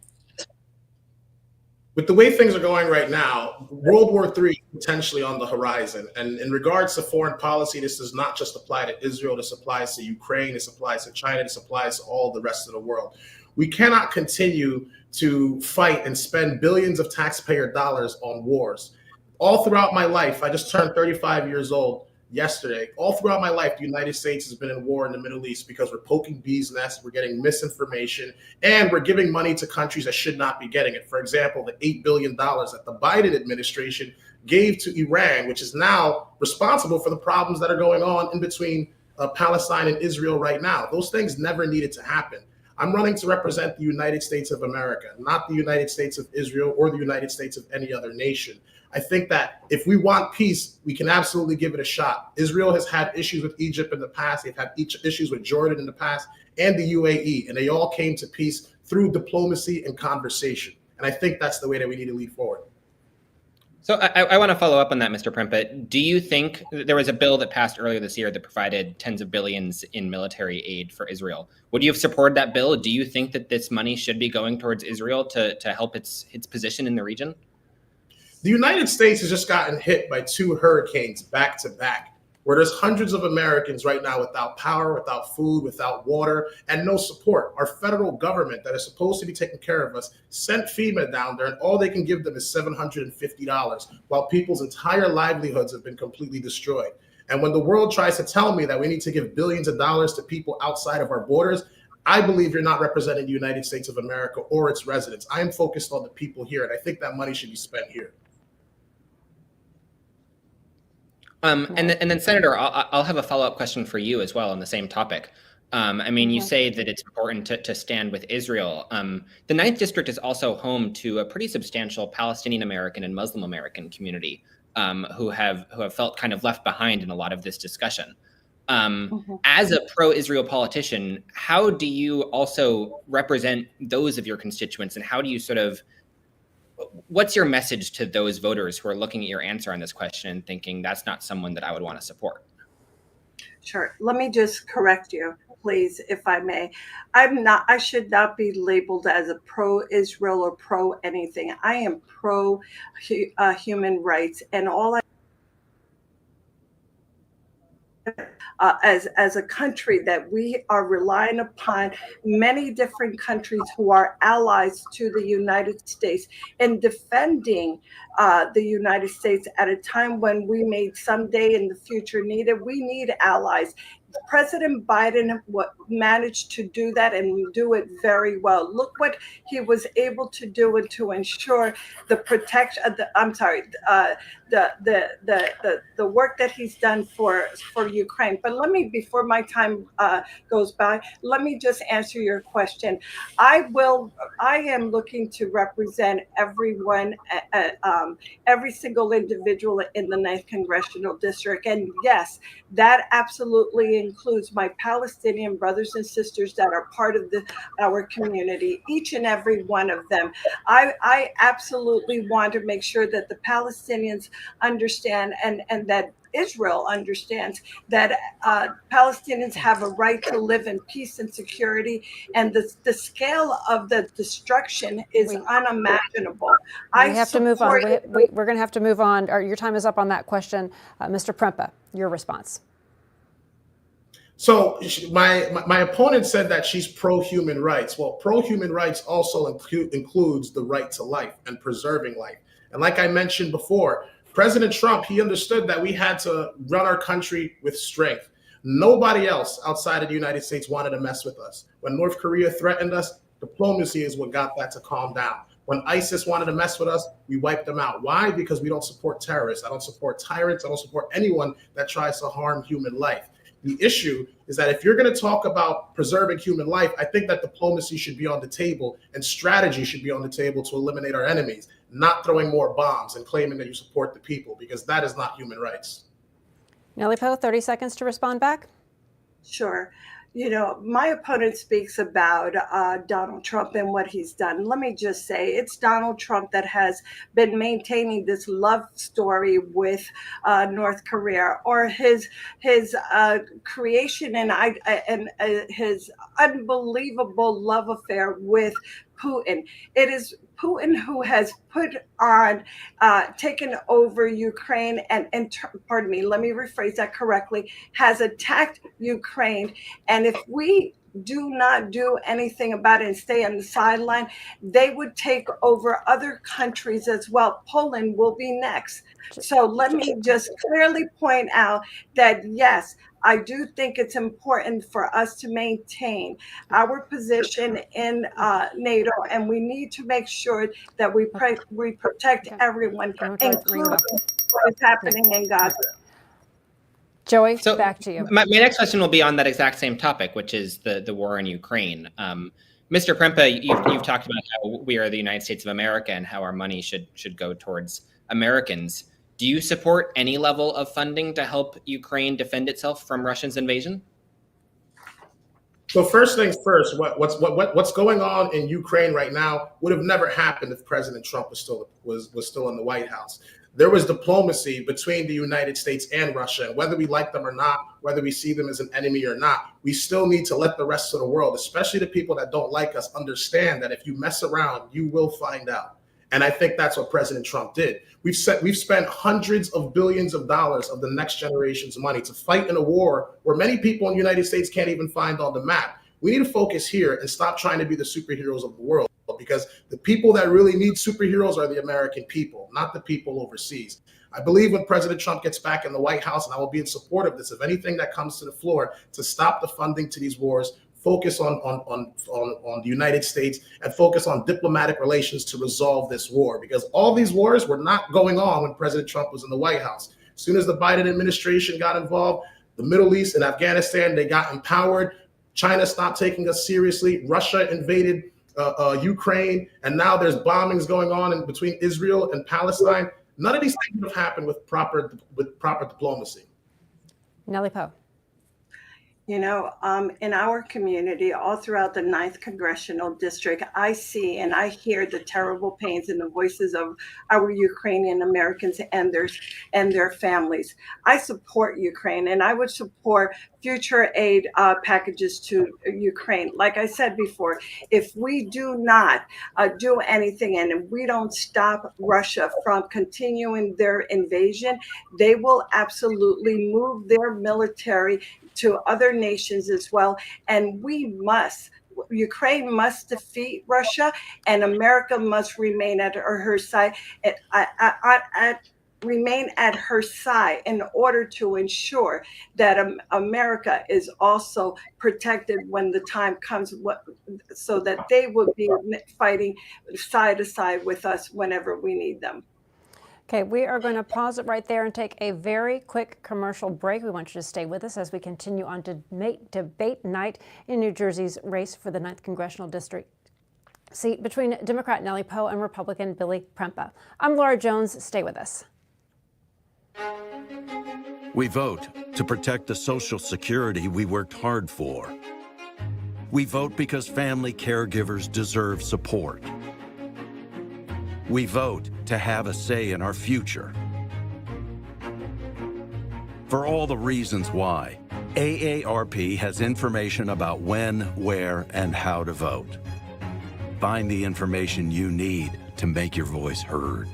With the way things are going right now, World War III is potentially on the horizon. And in regards to foreign policy, this does not just apply to Israel. This applies to Ukraine. This applies to China. This applies to all the rest of the world. We cannot continue to fight and spend billions of taxpayer dollars on wars. All throughout my life, I just turned 35 years old yesterday. All throughout my life, the United States has been in war in the Middle East because we're poking bees' nests, we're getting misinformation, and we're giving money to countries that should not be getting it. For example, the $8 billion that the Biden administration gave to Iran, which is now responsible for the problems that are going on in between Palestine and Israel right now. Those things never needed to happen. I'm running to represent the United States of America, not the United States of Israel or the United States of any other nation. I think that if we want peace, we can absolutely give it a shot. Israel has had issues with Egypt in the past. They've had issues with Jordan in the past and the UAE, and they all came to peace through diplomacy and conversation. And I think that's the way that we need to lead forward. So I want to follow up on that, Mr. Prempa. Do you think there was a bill that passed earlier this year that provided tens of billions in military aid for Israel? Would you have supported that bill? Do you think that this money should be going towards Israel to help its position in the region? The United States has just gotten hit by 2 hurricanes back to back, where there's hundreds of Americans right now without power, without food, without water, and no support. Our federal government that is supposed to be taking care of us sent FEMA down there, and all they can give them is $750, while people's entire livelihoods have been completely destroyed. And when the world tries to tell me that we need to give billions of dollars to people outside of our borders, I believe you're not representing the United States of America or its residents. I am focused on the people here, and I think that money should be spent here. And then, Senator, I'll have a follow-up question for you as well on the same topic. I mean, you say that it's important to stand with Israel. The 9th District is also home to a pretty substantial Palestinian American and Muslim American community who have felt kind of left behind in a lot of this discussion. As a pro-Israel politician, how do you also represent those of your constituents, and how do you what's your message to those voters who are looking at your answer on this question and thinking that's not someone that I would want to support? Sure. Let me just correct you, please, if I may. I should not be labeled as a pro-Israel or pro-anything. I am pro-human rights, and all I as a country that we are relying upon many different countries who are allies to the United States in defending the United States at a time when we may someday in the future need it. We need allies. President Biden managed to do that and do it very well. Look what he was able to do and to ensure the protection. The work that he's done for Ukraine. But let me, before my time goes by, let me just answer your question. I am looking to represent everyone, every single individual in the 9th Congressional District, and yes, that absolutely includes my Palestinian brothers and sisters that are part of our community, each and every one of them. I absolutely want to make sure that the Palestinians understand and that Israel understands that Palestinians have a right to live in peace and security, and the scale of the destruction is unimaginable. We have to move on. We're going to have to move on. Your time is up on that question. Mr. Prempa, your response. So my opponent said that she's pro-human rights. Well, pro-human rights also includes the right to life and preserving life. And like I mentioned before, President Trump, he understood that we had to run our country with strength. Nobody else outside of the United States wanted to mess with us. When North Korea threatened us, diplomacy is what got that to calm down. When ISIS wanted to mess with us, we wiped them out. Why? Because we don't support terrorists. I don't support tyrants. I don't support anyone that tries to harm human life. The issue is that if you're going to talk about preserving human life, I think that diplomacy should be on the table and strategy should be on the table to eliminate our enemies, not throwing more bombs and claiming that you support the people, because that is not human rights. Nellie Poe, 30 seconds to respond back. Sure. You know, my opponent speaks about Donald Trump and what he's done. Let me just say, it's Donald Trump that has been maintaining this love story with North Korea, or his creation and his unbelievable love affair with Putin. It is Putin who has put on, taken over Ukraine and pardon me, let me rephrase that correctly, has attacked Ukraine. And if we do not do anything about it and stay on the sideline, they would take over other countries as well. Poland will be next. So let me just clearly point out that, yes, I do think it's important for us to maintain our position in NATO, and we need to make sure that we protect everyone, including what is happening in Gaza. Joey, so back to you. My next question will be on that exact same topic, which is the war in Ukraine. Mr. Prempa, you've talked about how we are the United States of America and how our money should go towards Americans. Do you support any level of funding to help Ukraine defend itself from Russia's invasion? So first things first, what's going on in Ukraine right now would have never happened if President Trump was still in the White House. There was diplomacy between the United States and Russia, and whether we like them or not, whether we see them as an enemy or not, we still need to let the rest of the world, especially the people that don't like us, understand that if you mess around, you will find out. And I think that's what President Trump did. We've spent hundreds of billions of dollars of the next generation's money to fight in a war where many people in the United States can't even find on the map. We need to focus here and stop trying to be the superheroes of the world, because the people that really need superheroes are the American people, not the people overseas. I believe when President Trump gets back in the White House, and I will be in support of this, if anything that comes to the floor to stop the funding to these wars, focus on the United States and focus on diplomatic relations to resolve this war, because all these wars were not going on when President Trump was in the White House. As soon as the Biden administration got involved, the Middle East and Afghanistan, they got empowered. China stopped taking us seriously. Russia invaded Ukraine, and now there's bombings going on in between Israel and Palestine. None of these things would have happened with proper diplomacy. Nellie Poe. You know, in our community, all throughout the 9th Congressional District, I see and I hear the terrible pains in the voices of our Ukrainian Americans and their families. I support Ukraine, and I would support future aid packages to Ukraine. Like I said before, if we do not do anything and if we don't stop Russia from continuing their invasion, they will absolutely move their military to other nations as well. And Ukraine must defeat Russia, and America must remain at her side. Remain at her side in order to ensure that America is also protected when the time comes, so that they will be fighting side to side with us whenever we need them. Okay, we are going to pause it right there and take a very quick commercial break. We want you to stay with us as we continue on to debate night in New Jersey's race for the 9th Congressional District seat between Democrat Nellie Poe and Republican Billy Prempa. I'm Laura Jones. Stay with us. We vote to protect the Social Security we worked hard for. We vote because family caregivers deserve support. We vote to have a say in our future. For all the reasons why, AARP has information about when, where, and how to vote. Find the information you need to make your voice heard.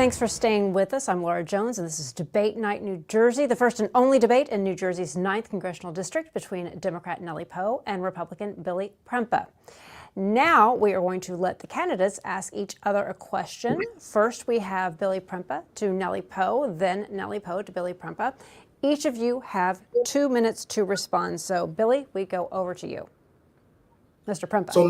Thanks for staying with us. I'm Laura Jones, and this is Debate Night New Jersey, the first and only debate in New Jersey's 9th Congressional District between Democrat Nellie Poe and Republican Billy Prempa. Now we are going to let the candidates ask each other a question. First, we have Billy Prempa to Nellie Poe, then Nellie Poe to Billy Prempa. Each of you have 2 minutes to respond. So, Billy, we go over to you. Mr. Prempa. So,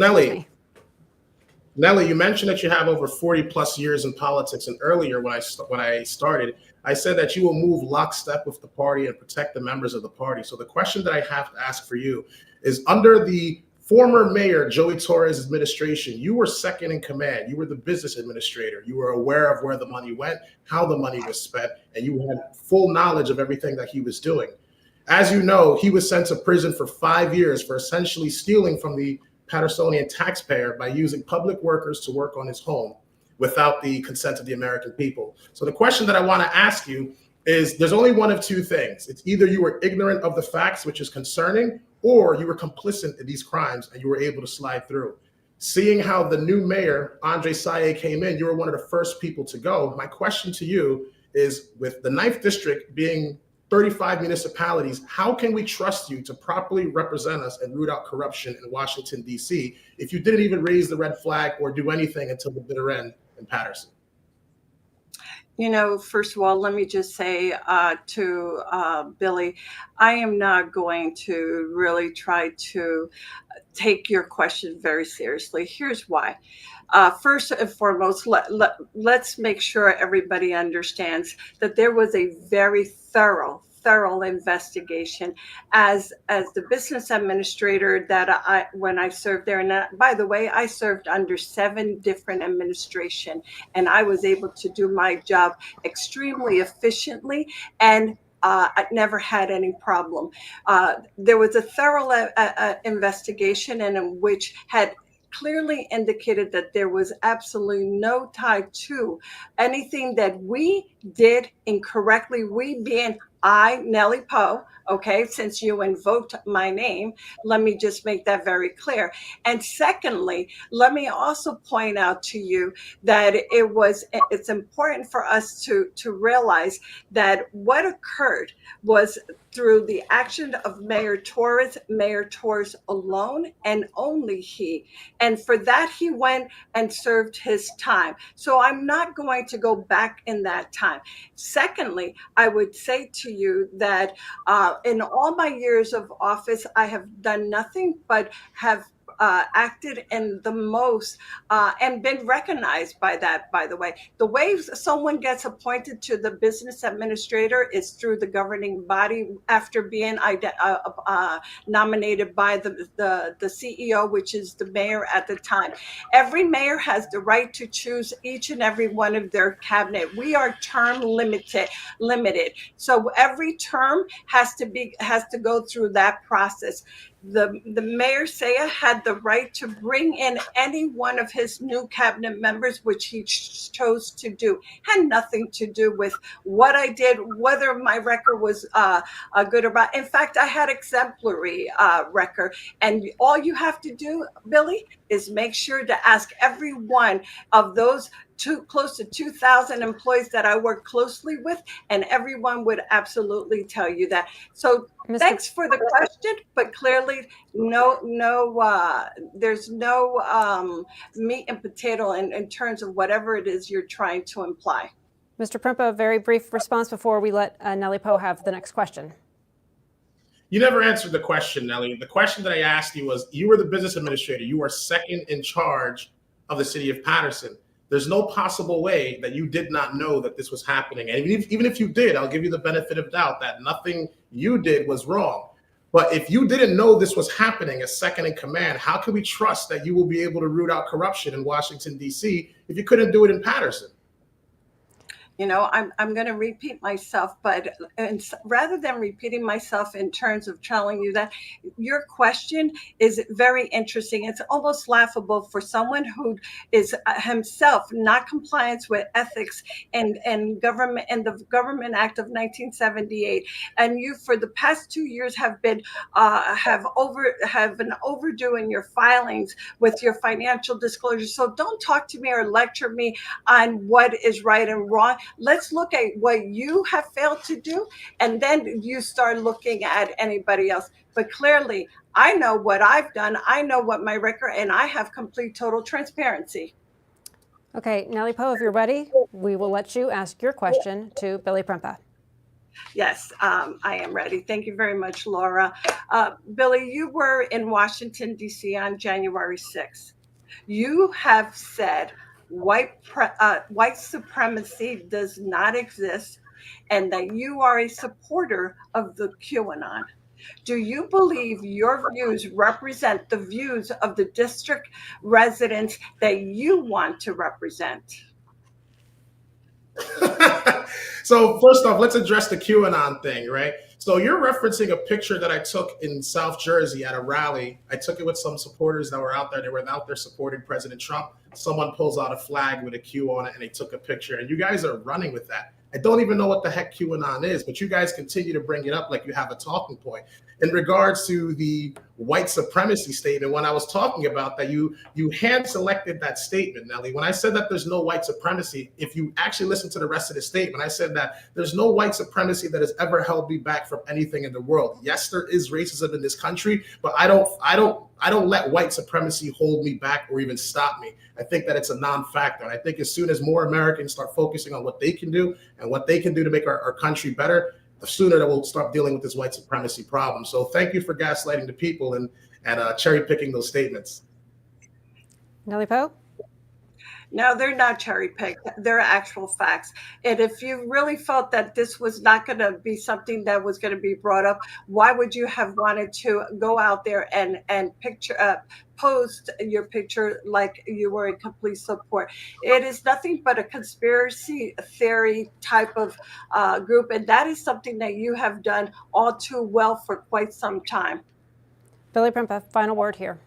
Nellie, you mentioned that you have over 40 plus years in politics, and earlier when I started, I said that you will move lockstep with the party and protect the members of the party. So the question that I have to ask for you is, under the former mayor Joey Torres' administration, you were second in command. You were the business administrator. You were aware of where the money went, how the money was spent, and you had full knowledge of everything that he was doing. As you know, he was sent to prison for 5 years for essentially stealing from the Pattersonian taxpayer by using public workers to work on his home without the consent of the American people. So the question that I want to ask you is, there's only one of two things. It's either you were ignorant of the facts, which is concerning, or you were complicit in these crimes and you were able to slide through. Seeing how the new mayor, NJ-9, came in, you were one of the first people to go. My question to you is, with the 9th District being 35 municipalities, how can we trust you to properly represent us and root out corruption in Washington, D.C., if you didn't even raise the red flag or do anything until the bitter end in Paterson? You know, first of all, let me just say to Billy, I am not going to really try to take your question very seriously. Here's why. First and foremost, let's make sure everybody understands that there was a very thorough investigation as the business administrator that when I served there. And by the way, I served under 7 different administrations, and I was able to do my job extremely efficiently, and I never had any problem. There was a thorough investigation, and in which had clearly indicated that there was absolutely no tie to anything that we did incorrectly, we being I, Nellie Poe, okay, since you invoked my name, let me just make that very clear. And secondly, let me also point out to you that it's important for us to realize that what occurred was through the action of Mayor Torres alone, and only he. And for that, he went and served his time. So I'm not going to go back in that time. Secondly, I would say to you that in all my years of office, I have done nothing but have acted in the most and been recognized by that, by the way. The way someone gets appointed to the business administrator is through the governing body after being nominated by the CEO, which is the mayor at the time. Every mayor has the right to choose each and every one of their cabinet. We are term limited. So every term has to go through that process. The mayor Saya had the right to bring in any one of his new cabinet members, which he chose to do. Had nothing to do with what I did, whether my record was good or bad. In fact, I had exemplary record. And all you have to do, Billy, is make sure to ask every one of those close to 2,000 employees that I work closely with, and everyone would absolutely tell you that. So thanks for the question, but clearly there's no meat and potato in terms of whatever it is you're trying to imply. Mr. Prempa, a very brief response before we let Nellie Poe have the next question. You never answered the question, Nellie. The question that I asked you was, you were the business administrator. You are second in charge of the city of Paterson. There's no possible way that you did not know that this was happening. And even if you did, I'll give you the benefit of doubt that nothing you did was wrong. But if you didn't know this was happening as second in command, how can we trust that you will be able to root out corruption in Washington, D.C. if you couldn't do it in Paterson? I'm going to repeat myself, but rather than repeating myself in terms of telling you that, your question is very interesting. It's almost laughable for someone who is himself not compliant with ethics and government and the Government Act of 1978, and you for the past 2 years have been overdue in your filings with your financial disclosures. So don't talk to me or lecture me on what is right and wrong. Let's look at what you have failed to do, and then you start looking at anybody else. But clearly, I know what I've done. I know what my record, and I have complete total transparency. Okay, Nellie Poe, if you're ready, we will let you ask your question to Billy Prempa. Yes, I am ready. Thank you very much, Laura. Billy, you were in Washington, D.C. on January 6th. You have said white supremacy does not exist and that you are a supporter of the QAnon. Do you believe your views represent the views of the district residents that you want to represent? So first off, let's address the QAnon thing, right? So you're referencing a picture that I took in South Jersey at a rally. I took it with some supporters that were out there. They were out there supporting President Trump. Someone pulls out a flag with a Q on it and they took a picture. And you guys are running with that. I don't even know what the heck QAnon is, but you guys continue to bring it up like you have a talking point. In regards to the white supremacy statement, when I was talking about that, you hand selected that statement, Nellie. When I said that there's no white supremacy, if you actually listen to the rest of the statement, I said that there's no white supremacy that has ever held me back from anything in the world. Yes, there is racism in this country, but I don't let white supremacy hold me back or even stop me. I think that it's a non-factor. And I think as soon as more Americans start focusing on what they can do and what they can do to make our country better, the sooner that we'll start dealing with this white supremacy problem. So thank you for gaslighting the people and cherry picking those statements. Nellie Poe? No, they're not cherry picked. They're actual facts. And if you really felt that this was not going to be something that was going to be brought up, why would you have wanted to go out there and post your picture like you were in complete support? It is nothing but a conspiracy theory type of group, and that is something that you have done all too well for quite some time. Billy Prempa, final word here.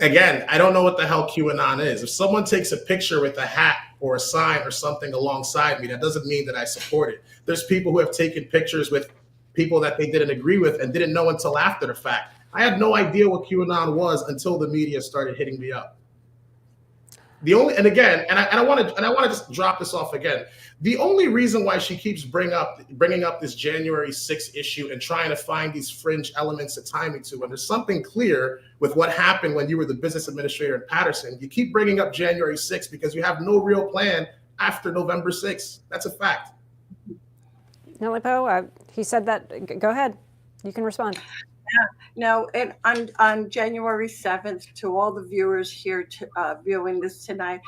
Again, I don't know what the hell QAnon is. If someone takes a picture with a hat or a sign or something alongside me, that doesn't mean that I support it. There's people who have taken pictures with people that they didn't agree with and didn't know until after the fact. I had no idea what QAnon was until the media started hitting me up. I want to just drop this off again. The only reason why she keeps bringing up this January 6th issue and trying to find these fringe elements to tie me to, when there's something clear with what happened when you were the business administrator in Patterson, you keep bringing up January 6th because you have no real plan after November 6th. That's a fact. Nellie Poe, he said that. Go ahead. You can respond. Yeah. No, and on January 7th, to all the viewers here viewing this tonight,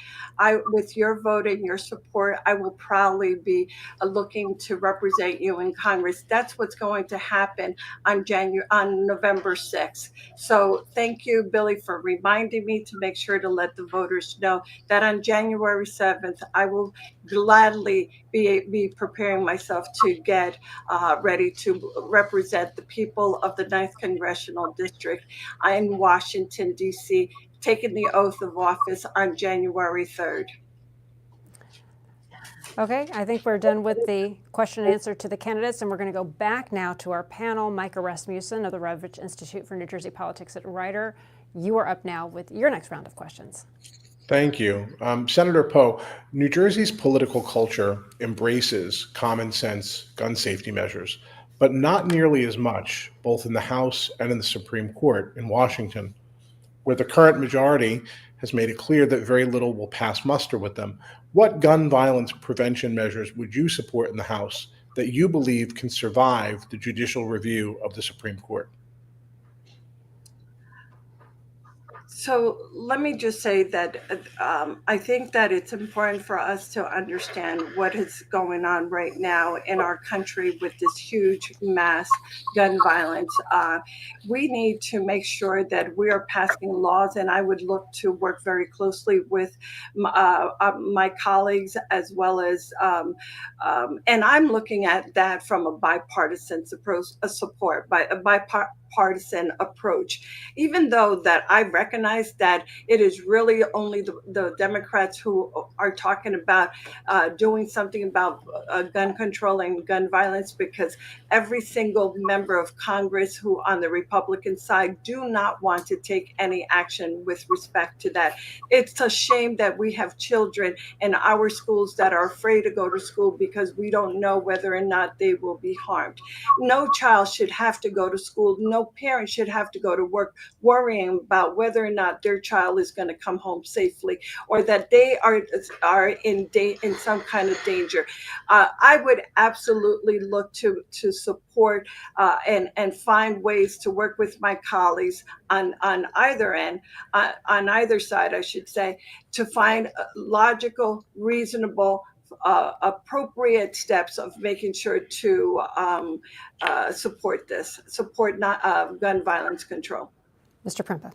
with your vote and your support, I will proudly be looking to represent you in Congress. That's what's going to happen on November 6th. So thank you, Billy, for reminding me to make sure to let the voters know that on January 7th, I will gladly be preparing myself to get ready to represent the people of the 9th Congressional District in Washington, D.C., taking the oath of office on January 3rd. Okay, I think we're done with the question and answer to the candidates, and we're going to go back now to our panel. Micah Rasmussen of the Revich Institute for New Jersey Politics at Rider. You are up now with your next round of questions. Thank you. Senator Poe, New Jersey's political culture embraces common sense gun safety measures, but not nearly as much, both in the House and in the Supreme Court in Washington, where the current majority has made it clear that very little will pass muster with them. What gun violence prevention measures would you support in the House that you believe can survive the judicial review of the Supreme Court? So let me just say that I think that it's important for us to understand what is going on right now in our country with this huge mass gun violence. We need to make sure that we are passing laws, and I would look to work very closely with my colleagues as well as, and I'm looking at that from a bipartisan support, by a bipartisan approach, even though that I recognize that it is really only the Democrats who are talking about doing something about gun control and gun violence, because every single member of Congress who on the Republican side do not want to take any action with respect to that. It's a shame that we have children in our schools that are afraid to go to school because we don't know whether or not they will be harmed. No child should have to go to school. No parent should have to go to work worrying about whether or not their child is going to come home safely, or that they are in some kind of danger. I would absolutely look to support and find ways to work with my colleagues on either end, on either side, I should say, to find logical, reasonable, appropriate steps of making sure to support not gun violence control. Mr. Prempa.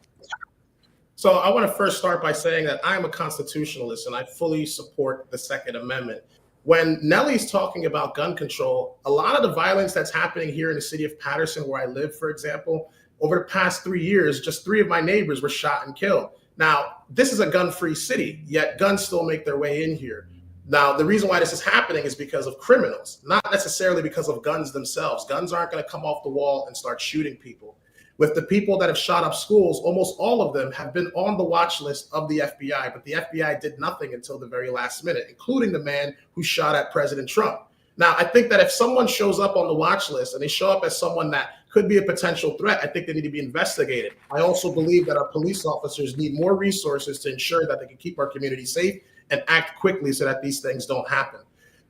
So I want to first start by saying that I'm a constitutionalist and I fully support the Second Amendment. When Nellie's talking about gun control, a lot of the violence that's happening here in the city of Paterson, where I live, for example, over the past 3 years, just 3 of my neighbors were shot and killed. Now, this is a gun-free city, yet guns still make their way in here. Now, the reason why this is happening is because of criminals, not necessarily because of guns themselves. Guns aren't going to come off the wall and start shooting people. With the people that have shot up schools, almost all of them have been on the watch list of the FBI, but the FBI did nothing until the very last minute, including the man who shot at President Trump. Now, I think that if someone shows up on the watch list and they show up as someone that could be a potential threat, I think they need to be investigated. I also believe that our police officers need more resources to ensure that they can keep our community safe and act quickly so that these things don't happen.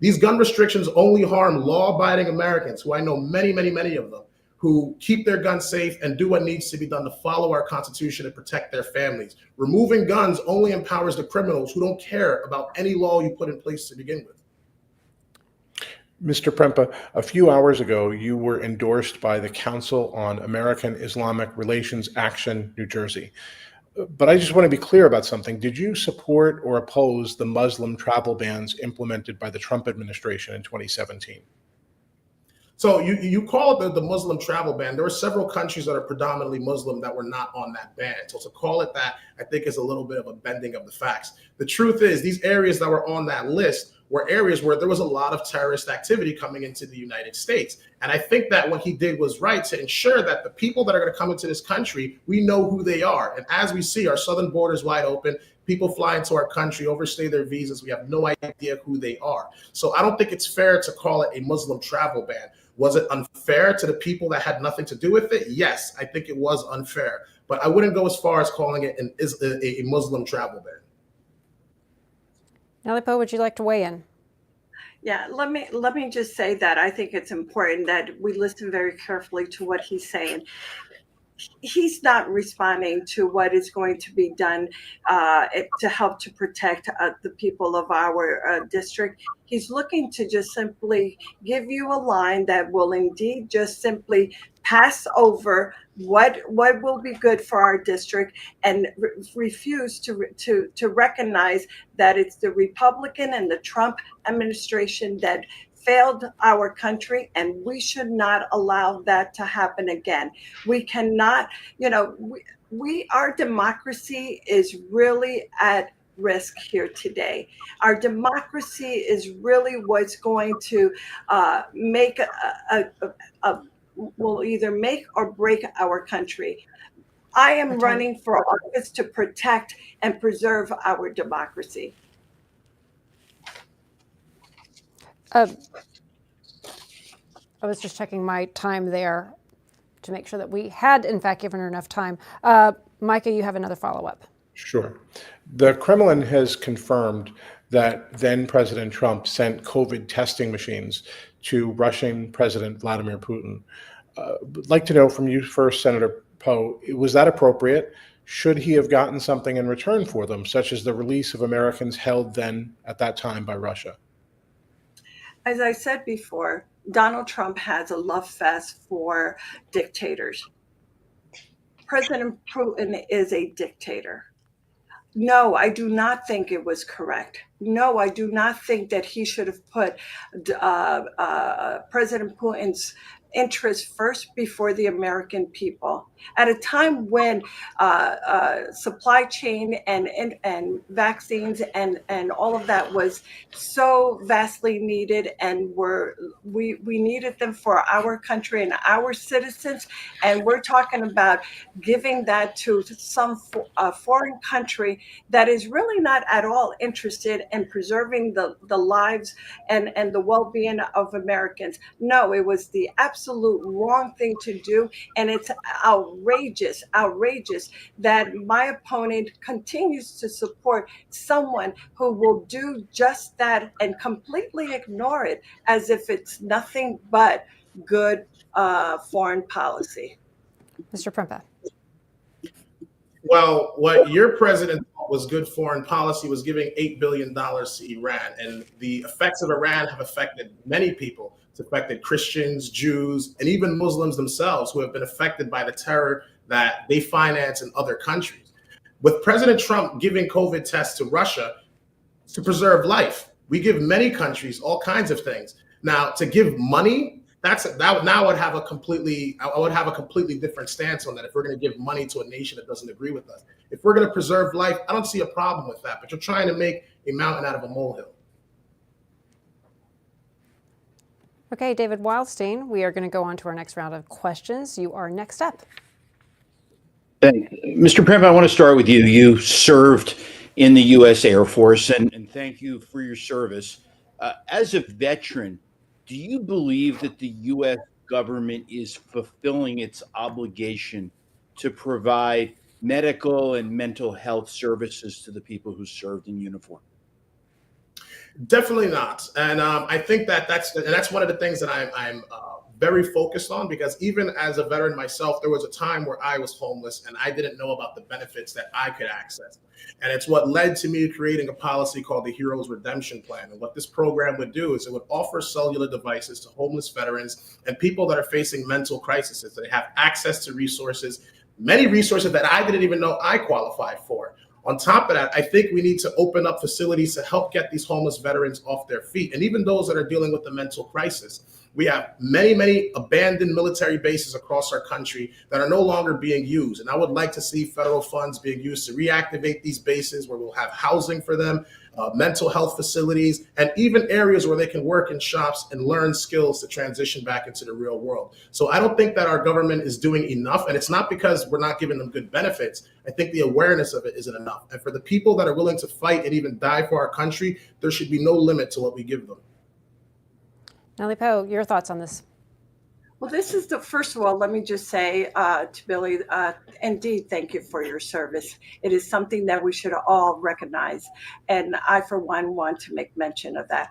These gun restrictions only harm law-abiding Americans, who I know many, many, many of them, who keep their guns safe and do what needs to be done to follow our Constitution and protect their families. Removing guns only empowers the criminals who don't care about any law you put in place to begin with. Mr. Prempa, a few hours ago, you were endorsed by the Council on American Islamic Relations Action, New Jersey. But I just want to be clear about something. Did you support or oppose the Muslim travel bans implemented by the Trump administration in 2017? So you call it the Muslim travel ban. There are several countries that are predominantly Muslim that were not on that ban. So to call it that, I think is a little bit of a bending of the facts. The truth is, these areas that were on that list were areas where there was a lot of terrorist activity coming into the United States. And I think that what he did was right to ensure that the people that are going to come into this country, we know who they are. And as we see, our southern borders wide open, people fly into our country, overstay their visas. We have no idea who they are. So I don't think it's fair to call it a Muslim travel ban. Was it unfair to the people that had nothing to do with it? Yes, I think it was unfair. But I wouldn't go as far as calling it a Muslim travel ban. Nellie Poe, would you like to weigh in? Yeah, let me just say that I think it's important that we listen very carefully to what he's saying. He's not responding to what is going to be done to help to protect the people of our district. He's looking to just simply give you a line that will indeed just simply pass over what will be good for our district and refuse to recognize that it's the Republican and the Trump administration that failed our country, and we should not allow that to happen again. We cannot, our democracy is really at risk here today. Our democracy is really what's going to will either make or break our country. I am running for office to protect and preserve our democracy. I was just checking my time there to make sure that we had, in fact, given her enough time. Micah, you have another follow-up. Sure. The Kremlin has confirmed that then President Trump sent COVID testing machines to Russian President Vladimir Putin. I'd like to know from you first, Senator Poe, was that appropriate? should he have gotten something in return for them, such as the release of Americans held then at that time by Russia? As I said before, Donald Trump has a love fest for dictators. President Putin is a dictator. No, I do not think it was correct. No, I do not think that he should have put President Putin's interests first before the American people. At a time when supply chain and vaccines and all of that was so vastly needed, and we needed them for our country and our citizens, and we're talking about giving that to some foreign country that is really not at all interested in preserving the lives and the well-being of Americans. No, it was the absolute wrong thing to do, and it's outrageous that my opponent continues to support someone who will do just that and completely ignore it as if it's nothing but good foreign policy. Mr. Prempa. Well, what your president thought was good foreign policy was giving $8 billion to Iran. And the effects of Iran have affected many people. It's affected Christians, Jews, and even Muslims themselves who have been affected by the terror that they finance in other countries. With President Trump giving COVID tests to Russia to preserve life, we give many countries all kinds of things. Now, to give money, I would have a completely different stance on that. If we're going to give money to a nation that doesn't agree with us, if we're going to preserve life, I don't see a problem with that. But you're trying to make a mountain out of a molehill. Okay, David Wildstein, we are going to go on to our next round of questions. You are next up. Thanks. Mr. Premp, I want to start with you. You served in the U.S. Air Force, and thank you for your service. As a veteran, do you believe that the U.S. government is fulfilling its obligation to provide medical and mental health services to the people who served in uniform? Definitely not. And I think that's one of the things that I'm very focused on, because even as a veteran myself, there was a time where I was homeless and I didn't know about the benefits that I could access. And it's what led to me creating a policy called the Heroes Redemption Plan. And what this program would do is it would offer cellular devices to homeless veterans and people that are facing mental crises. So they have access to resources, many resources that I didn't even know I qualified for. On top of that, I think we need to open up facilities to help get these homeless veterans off their feet. And even those that are dealing with the mental crisis. We have many abandoned military bases across our country that are no longer being used. And I would like to see federal funds being used to reactivate these bases where we'll have housing for them, mental health facilities, and even areas where they can work in shops and learn skills to transition back into the real world. So I don't think that our government is doing enough. And it's not because we're not giving them good benefits. I think the awareness of it isn't enough. And for the people that are willing to fight and even die for our country, there should be no limit to what we give them. Nellie Poe, your thoughts on this? Well, first of all, let me just say to Billy, indeed, thank you for your service. It is something that we should all recognize. And I, for one, want to make mention of that.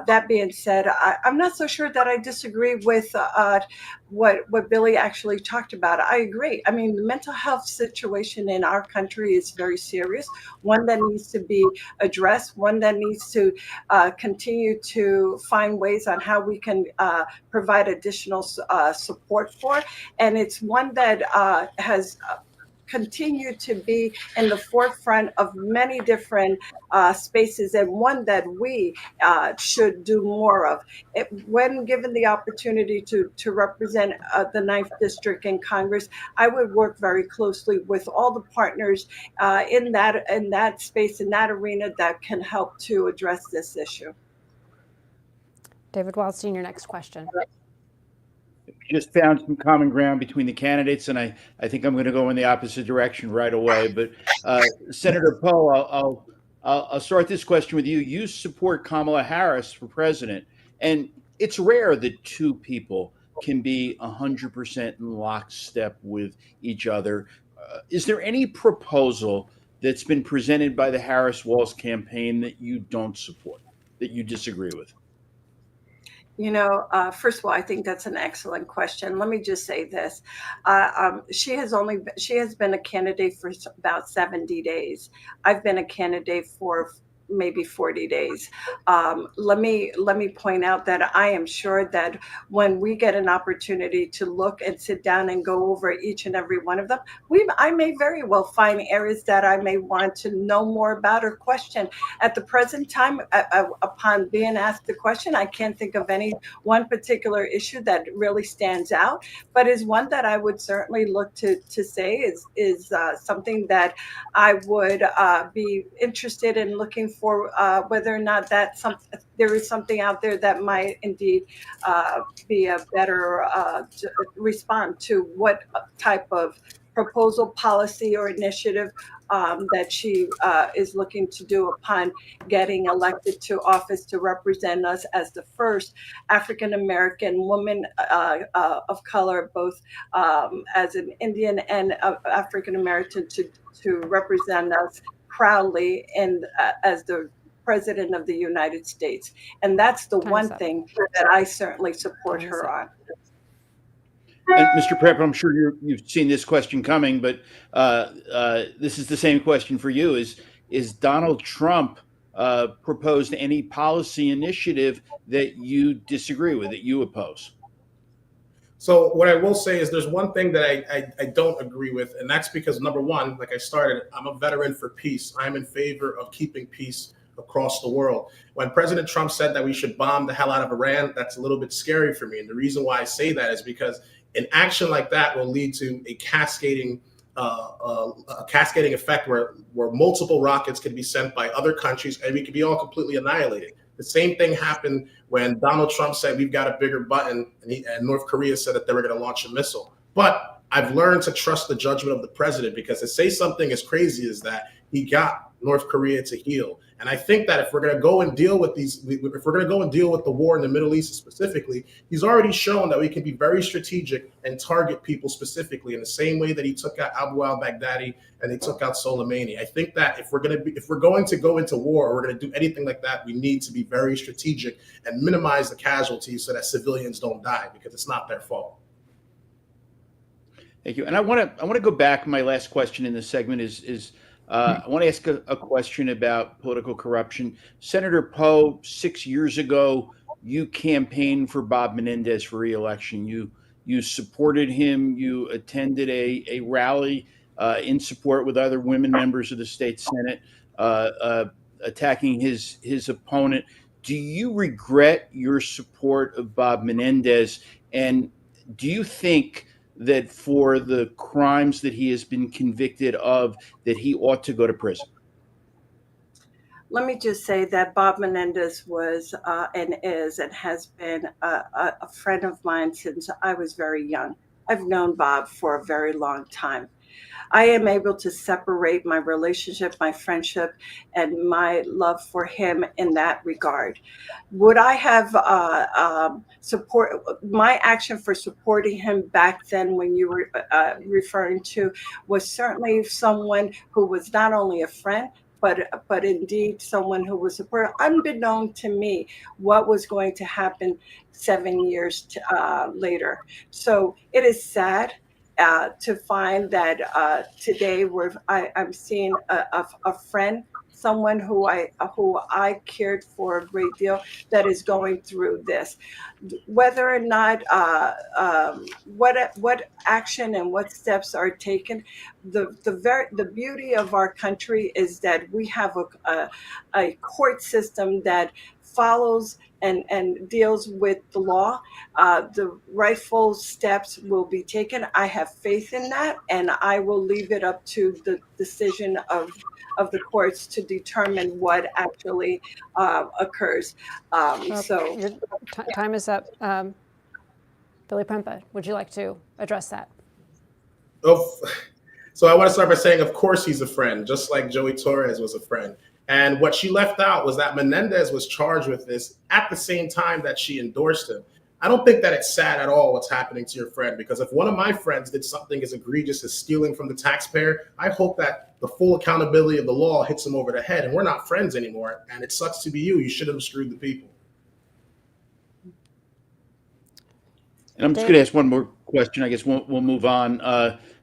That being said, I'm not so sure that I disagree with what Billy actually talked about. I agree. I mean, the mental health situation in our country is very serious, one that needs to be addressed, one that needs to continue to find ways on how we can provide additional support for. And it's one that has continued to be in the forefront of many different spaces, and one that we should do more of. When given the opportunity to represent the 9th District in Congress, I would work very closely with all the partners in that space, in that arena, that can help to address this issue. David Wildstein, your next question. Just found some common ground between the candidates, and I think I'm going to go in the opposite direction right away. But Senator Poe, I'll start this question with you. You support Kamala Harris for president, and it's rare that two people can be 100% in lockstep with each other. Is there any proposal that's been presented by the Harris-Walz campaign that you don't support, that you disagree with? First of all, I think that's an excellent question. Let me just say this: she has been a candidate for about 70 days. I've been a candidate for maybe 40 days. Let me point out that I am sure that when we get an opportunity to look and sit down and go over each and every one of them, I may very well find areas that I may want to know more about or question. At the present time, upon being asked the question, I can't think of any one particular issue that really stands out, but is one that I would certainly look to say is something that I would be interested in looking for, whether or not there is something out there that might indeed be a better respond to what type of proposal, policy, or initiative that she is looking to do upon getting elected to office to represent us as the first African American woman of color, both as an Indian and African American, to represent us proudly as the President of the United States. And that's the one thing that I certainly support her on. And Mr. Prep, I'm sure you've seen this question coming, but this is the same question for you. Is Donald Trump proposed any policy initiative that you disagree with, that you oppose? So what I will say is there's one thing that I don't agree with, and that's because, number one, like I started, I'm a veteran for peace. I'm in favor of keeping peace across the world. When President Trump said that we should bomb the hell out of Iran, that's a little bit scary for me. And the reason why I say that is because an action like that will lead to a cascading effect where multiple rockets can be sent by other countries and we could be all completely annihilated. The same thing happened when Donald Trump said we've got a bigger button, and North Korea said that they were going to launch a missile. But I've learned to trust the judgment of the president, because to say something as crazy as that, he got North Korea to heal. And I think that if we're going to go and deal with the war in the Middle East specifically, he's already shown that we can be very strategic and target people specifically in the same way that he took out Abu al-Baghdadi and they took out Soleimani. I think that if we're going to go into war, or we're going to do anything like that, we need to be very strategic and minimize the casualties so that civilians don't die, because it's not their fault. Thank you. And I want to go back. My last question in this segment is I want to ask a question about political corruption. Senator Poe, 6 years ago, you campaigned for Bob Menendez for re-election. You supported him. You attended a rally in support with other women members of the state Senate, attacking his opponent. Do you regret your support of Bob Menendez? And do you think that for the crimes that he has been convicted of, that he ought to go to prison? Let me just say that Bob Menendez was and is and has been a friend of mine since I was very young. I've known Bob for a very long time. I am able to separate my relationship, my friendship, and my love for him in that regard. Would I have my action for supporting him back then, when you were referring to, was certainly someone who was not only a friend, but indeed someone who was supportive, unbeknown to me what was going to happen 7 years later. So it is sad to find that today I'm seeing a friend, someone who I cared for a great deal, that is going through this. Whether or not what action and what steps are taken, the beauty of our country is that we have a court system that follows and deals with the law. The rightful steps will be taken. I have faith in that, and I will leave it up to the decision of the courts to determine what actually occurs. Your time is up. Billy Prempa, would you like to address that? Oh, so I want to start by saying, of course, he's a friend, just like Joey Torres was a friend. And what she left out was that Menendez was charged with this at the same time that she endorsed him. I don't think that it's sad at all what's happening to your friend, because if one of my friends did something as egregious as stealing from the taxpayer, I hope that the full accountability of the law hits him over the head, and we're not friends anymore. And it sucks to be you. You should have screwed the people. And I'm just going to ask one more question. I guess we'll move on.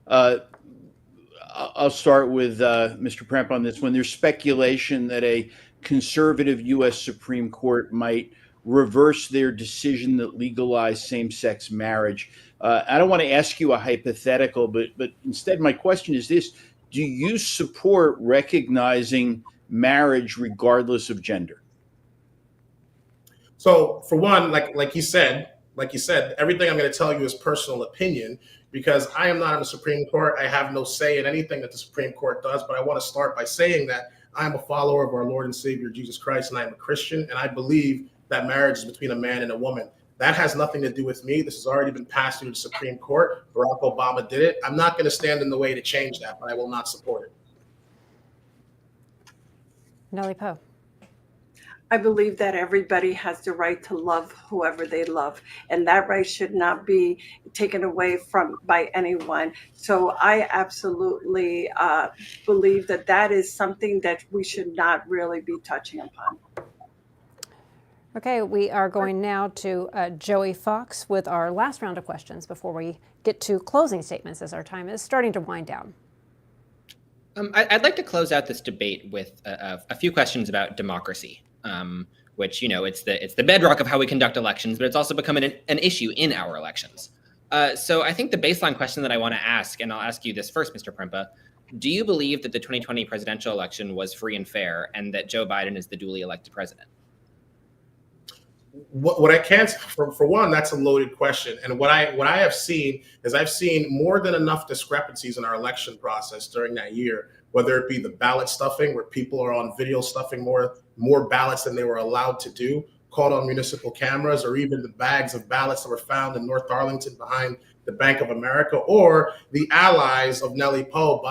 I'll start with Mr. Premp on this one. There's speculation that a conservative U.S. Supreme Court might reverse their decision that legalized same-sex marriage. I don't want to ask you a hypothetical, but instead my question is this: do you support recognizing marriage regardless of gender? So, for one, like you said, everything I'm going to tell you is personal opinion because I am not in the Supreme Court. I have no say in anything that the Supreme Court does. But I want to start by saying that I'm a follower of our Lord and Savior Jesus Christ, and I am a Christian, and I believe that marriage is between a man and a woman. That has nothing to do with me. This has already been passed through the Supreme Court. Barack Obama did it. I'm not going to stand in the way to change that, but I will not support it. Nellie Poe. I believe that everybody has the right to love whoever they love, and that right should not be taken away by anyone. So I absolutely believe that that is something that we should not really be touching upon. Okay, we are going now to Joey Fox with our last round of questions before we get to closing statements as our time is starting to wind down. I'd like to close out this debate with a few questions about democracy, which, it's the bedrock of how we conduct elections, but it's also become an issue in our elections. So I think the baseline question that I want to ask, and I'll ask you this first, Mr. Prempa, do you believe that the 2020 presidential election was free and fair and that Joe Biden is the duly elected president? What I can't, for one, that's a loaded question. And what I have seen is I've seen more than enough discrepancies in our election process during that year, whether it be the ballot stuffing, where people are on video stuffing more ballots than they were allowed to do, caught on municipal cameras, or even the bags of ballots that were found in North Arlington behind the Bank of America, or the allies of Nellie Poe,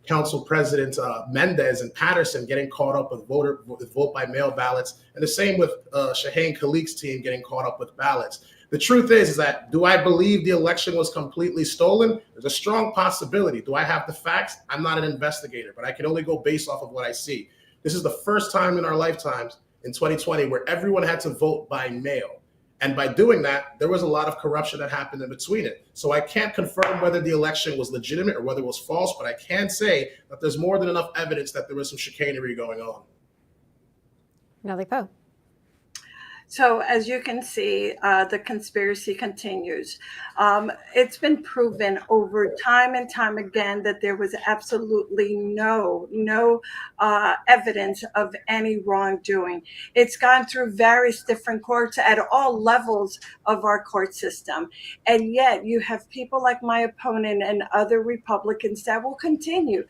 Council President Mendez and Patterson getting caught up with vote by mail ballots, and the same with Shaheen Khaliq's team getting caught up with ballots. The truth is that, do I believe the election was completely stolen? There's a strong possibility. Do I have the facts? I'm not an investigator, but I can only go based off of what I see. This is the first time in our lifetimes in 2020 where everyone had to vote by mail. And by doing that, there was a lot of corruption that happened in between it. So I can't confirm whether the election was legitimate or whether it was false, but I can say that there's more than enough evidence that there was some chicanery going on. Nellie Poe. So as you can see, the conspiracy continues. It's been proven over time and time again that there was absolutely no evidence of any wrongdoing. It's gone through various different courts at all levels of our court system. And yet you have people like my opponent and other Republicans that will continue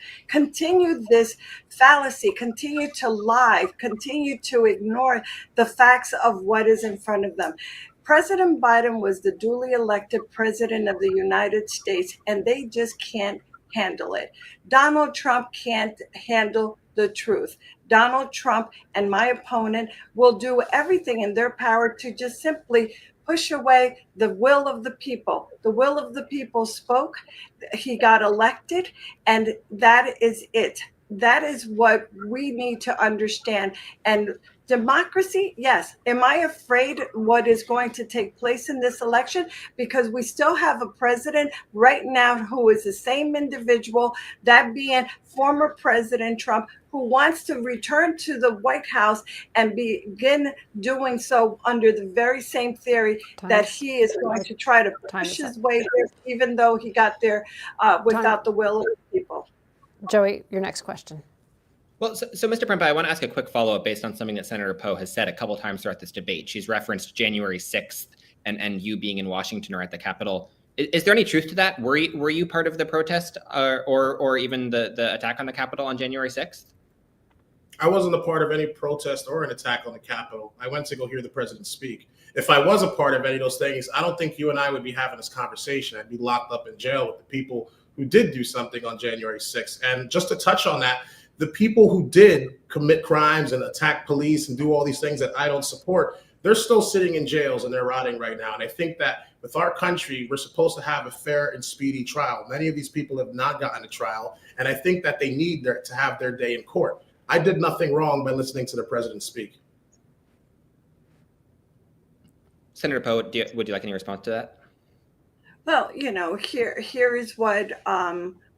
this fallacy, continue to lie, continue to ignore the facts of what is in front of them. President Biden was the duly elected president of the United States, and they just can't handle it. Donald Trump can't handle the truth. Donald Trump and my opponent will do everything in their power to just simply push away the will of the people. The will of the people spoke. He got elected, and that is it. That is what we need to understand. And democracy, yes. Am I afraid what is going to take place in this election? Because we still have a president right now who is the same individual, that being former President Trump, who wants to return to the White House and begin doing so under the very same theory that he is going to try to push his way there, even though he got there without the will of the people. Joey, your next question. Well, so Mr. Prempa, I want to ask a quick follow-up based on something that Senator Poe has said a couple times throughout this debate. She's referenced January 6th and you being in Washington or at the Capitol. Is there any truth to that? Were you part of the protest or even the attack on the Capitol on January 6th? I wasn't a part of any protest or an attack on the Capitol. I went to go hear the president speak. If I was a part of any of those things, I don't think you and I would be having this conversation. I'd be locked up in jail with the people who did do something on January 6th. And just to touch on that, the people who did commit crimes and attack police and do all these things that I don't support, they're still sitting in jails and they're rotting right now. And I think that with our country, we're supposed to have a fair and speedy trial. Many of these people have not gotten a trial, and I think that they need to have their day in court. I did nothing wrong by listening to the president speak. Senator Poe, would you like any response to that? Well, here is what,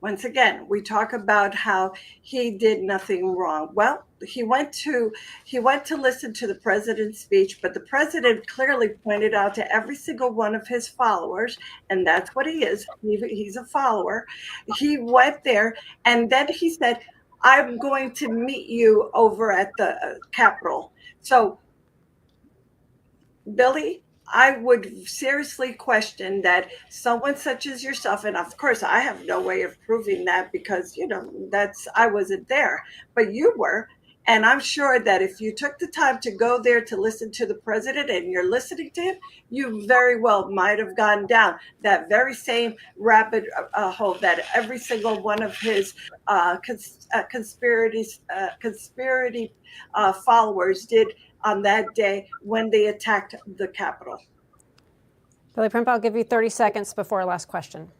once again, we talk about how he did nothing wrong. Well, he went to listen to the president's speech, but the president clearly pointed out to every single one of his followers, and that's what he is. He's a follower. He went there, and then he said, "I'm going to meet you over at the Capitol." So, Billy, I would seriously question that someone such as yourself, and of course, I have no way of proving that because, I wasn't there, but you were. And I'm sure that if you took the time to go there to listen to the president and you're listening to him, you very well might have gone down that very same rabbit hole that every single one of his conspiracy followers did on that day when they attacked the Capitol. Billy Prempa, I'll give you 30 seconds before our last question.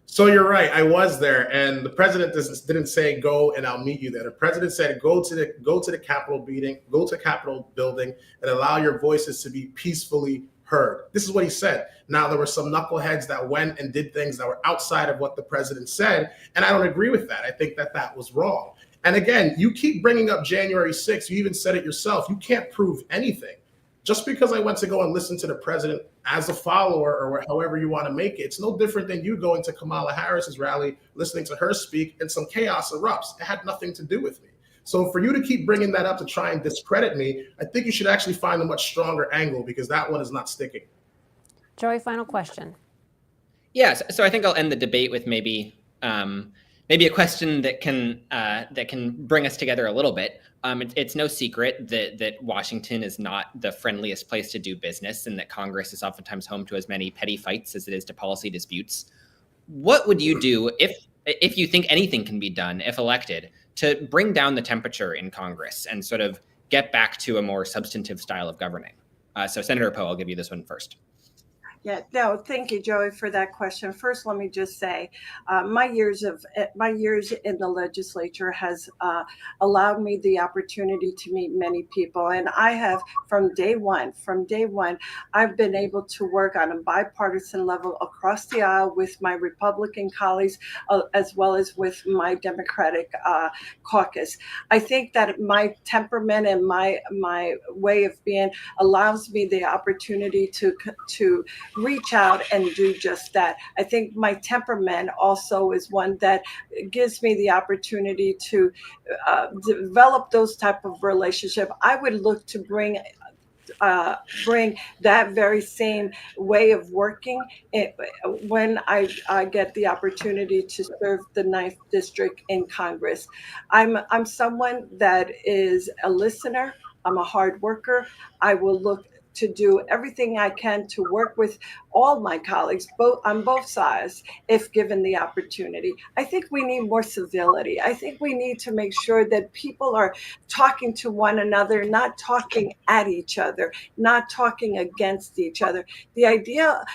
So you're right. I was there, and the president didn't say go and I'll meet you there. The president said go to the Capitol meeting, go to Capitol building, and allow your voices to be peacefully heard. This is what he said. Now there were some knuckleheads that went and did things that were outside of what the president said, and I don't agree with that. I think that was wrong. And again, you keep bringing up January 6th. You even said it yourself. You can't prove anything. Just because I went to go and listen to the president as a follower or however you want to make it, it's no different than you going to Kamala Harris's rally, listening to her speak, and some chaos erupts. It had nothing to do with me. So for you to keep bringing that up to try and discredit me, I think you should actually find a much stronger angle because that one is not sticking. Joey, final question. Yes, so I think I'll end the debate with maybe a question that can bring us together a little bit. It's no secret that Washington is not the friendliest place to do business, and that Congress is oftentimes home to as many petty fights as it is to policy disputes. What would you do if you think anything can be done, if elected, to bring down the temperature in Congress and sort of get back to a more substantive style of governing? So Senator Poe, I'll give you this one first. Yeah, no, thank you, Joey, for that question. First, let me just say, my years in the legislature has allowed me the opportunity to meet many people, and I have from day one, I've been able to work on a bipartisan level across the aisle with my Republican colleagues, as well as with my Democratic caucus. I think that my temperament and my way of being allows me the opportunity to reach out and do just that. I think my temperament also is one that gives me the opportunity to develop those type of relationship. I would look to bring that very same way of working when I get the opportunity to serve the 9th district in Congress. I'm someone that is a listener. I'm a hard worker. I will look to do everything I can to work with all my colleagues, on both sides, if given the opportunity. I think we need more civility. I think we need to make sure that people are talking to one another, not talking at each other, not talking against each other. The idea of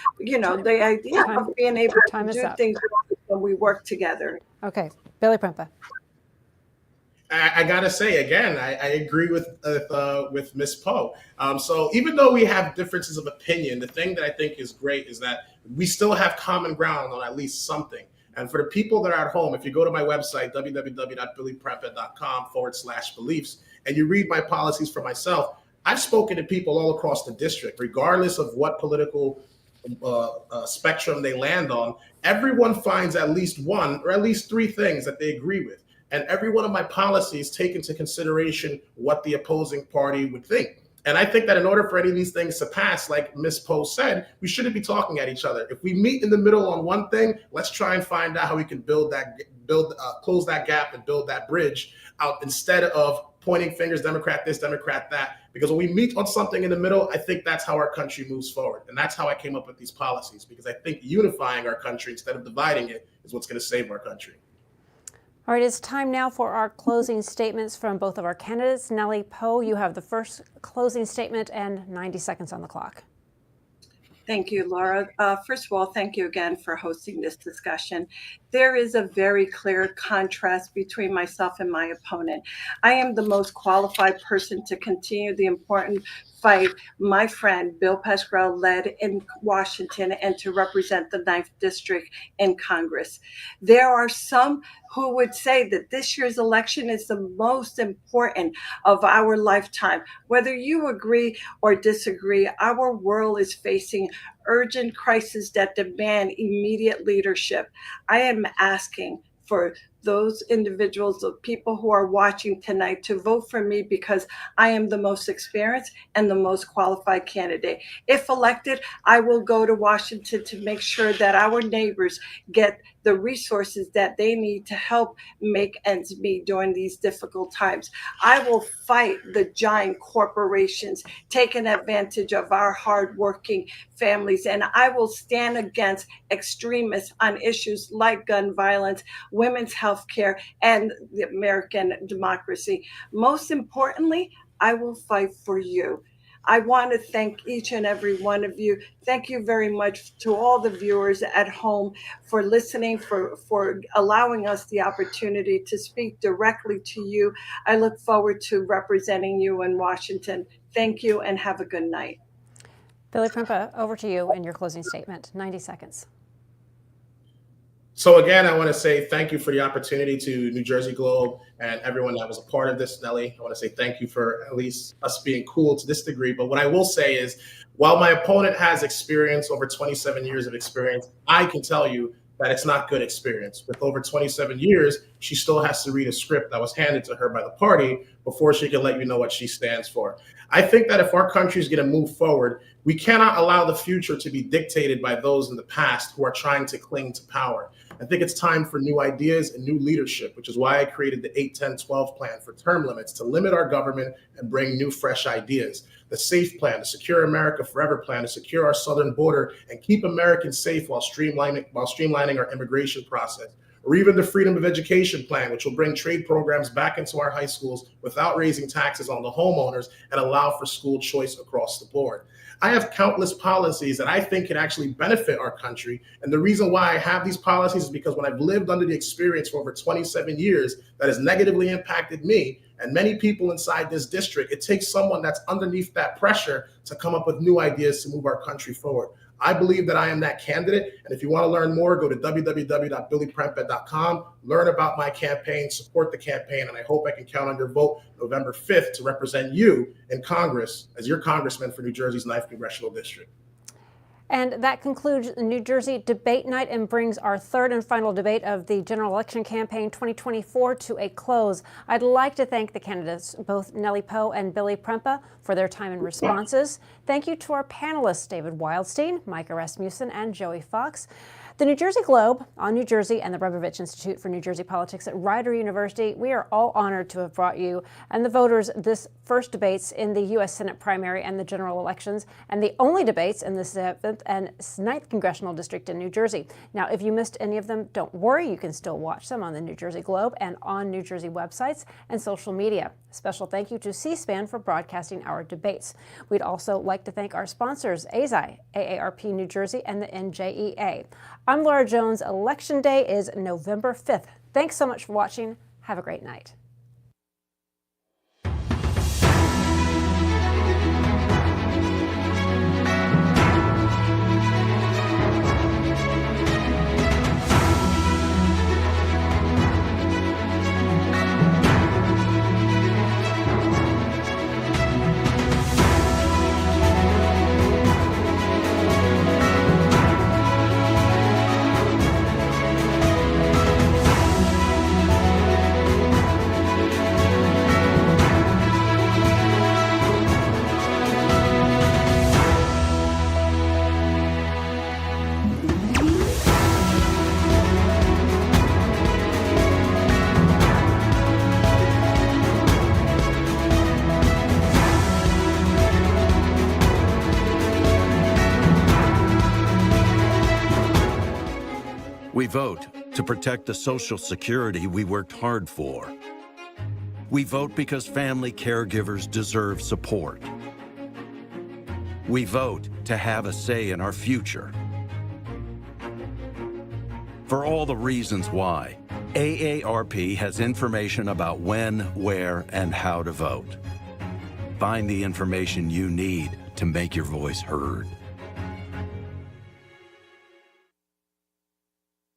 being able to do things when we work together. Okay, Billy Prempa. I gotta say again, I agree with Ms. Poe. So even though we have differences of opinion, the thing that I think is great is that we still have common ground on at least something. And for the people that are at home, if you go to my website, www.billyprempa.com/beliefs, and you read my policies for myself, I've spoken to people all across the district, regardless of what political spectrum they land on. Everyone finds at least one or at least three things that they agree with. And every one of my policies take into consideration what the opposing party would think. And I think that in order for any of these things to pass, like Ms. Poe said, we shouldn't be talking at each other. If we meet in the middle on one thing, let's try and find out how we can close that gap and build that bridge out instead of pointing fingers, Democrat this, Democrat that. Because when we meet on something in the middle, I think that's how our country moves forward. And that's how I came up with these policies, because I think unifying our country instead of dividing it is what's going to save our country. All right, it's time now for our closing statements from both of our candidates. Nellie Poe, you have the first closing statement and 90 seconds on the clock. Thank you, Laura. First of all, thank you again for hosting this discussion. There is a very clear contrast between myself and my opponent. I am the most qualified person to continue the important fight my friend Bill Pascrell led in Washington and to represent the 9th District in Congress. There are some who would say that this year's election is the most important of our lifetime. Whether you agree or disagree, our world is facing urgent crises that demand immediate leadership. I am asking for those individuals, the people who are watching tonight, to vote for me because I am the most experienced and the most qualified candidate. If elected, I will go to Washington to make sure that our neighbors get the resources that they need to help make ends meet during these difficult times. I will fight the giant corporations taking advantage of our hardworking families, and I will stand against extremists on issues like gun violence, women's health care, and the American democracy. Most importantly, I will fight for you. I want to thank each and every one of you. Thank you very much to all the viewers at home for listening, for allowing us the opportunity to speak directly to you. I look forward to representing you in Washington. Thank you and have a good night. Billy Prempeh, over to you in your closing statement. 90 seconds. So again, I want to say thank you for the opportunity to New Jersey Globe and everyone that was a part of this, Nelly. I want to say thank you for at least us being cool to this degree. But what I will say is, while my opponent has experience, over 27 years of experience, I can tell you that it's not good experience. With over 27 years, she still has to read a script that was handed to her by the party before she can let you know what she stands for. I think that if our country is going to move forward, we cannot allow the future to be dictated by those in the past who are trying to cling to power. I think it's time for new ideas and new leadership, which is why I created the 8-10-12 plan for term limits to limit our government and bring new, fresh ideas. The SAFE plan, the Secure America Forever plan, to secure our southern border and keep Americans safe while streamlining our immigration process. Or even the Freedom of Education plan, which will bring trade programs back into our high schools without raising taxes on the homeowners and allow for school choice across the board. I have countless policies that I think can actually benefit our country. And the reason why I have these policies is because when I've lived under the experience for over 27 years that has negatively impacted me and many people inside this district, it takes someone that's underneath that pressure to come up with new ideas to move our country forward. I believe that I am that candidate. And if you want to learn more, go to www.billyprempeh.com, learn about my campaign, support the campaign, and I hope I can count on your vote November 5th to represent you in Congress as your congressman for New Jersey's 9th Congressional District. And that concludes New Jersey Debate Night and brings our third and final debate of the General Election Campaign 2024 to a close. I'd like to thank the candidates, both Nellie Poe and Billy Prempeh, for their time and responses. Thank you to our panelists, David Wildstein, Micah Rasmussen, and Joey Fox. The New Jersey Globe, on New Jersey, and the Rebovich Institute for New Jersey Politics at Rider University, we are all honored to have brought you and the voters this first debates in the U.S. Senate primary and the general elections, and the only debates in the 7th and 9th Congressional District in New Jersey. Now, if you missed any of them, don't worry. You can still watch them on the New Jersey Globe and on New Jersey websites and social media. A special thank you to C-SPAN for broadcasting our debates. We'd also like to thank our sponsors, AZI, AARP New Jersey, and the NJEA. I'm Laura Jones. Election Day is November 5th. Thanks so much for watching. Have a great night. We vote to protect the Social Security we worked hard for. We vote because family caregivers deserve support. We vote to have a say in our future. For all the reasons why, AARP has information about when, where, and how to vote. Find the information you need to make your voice heard.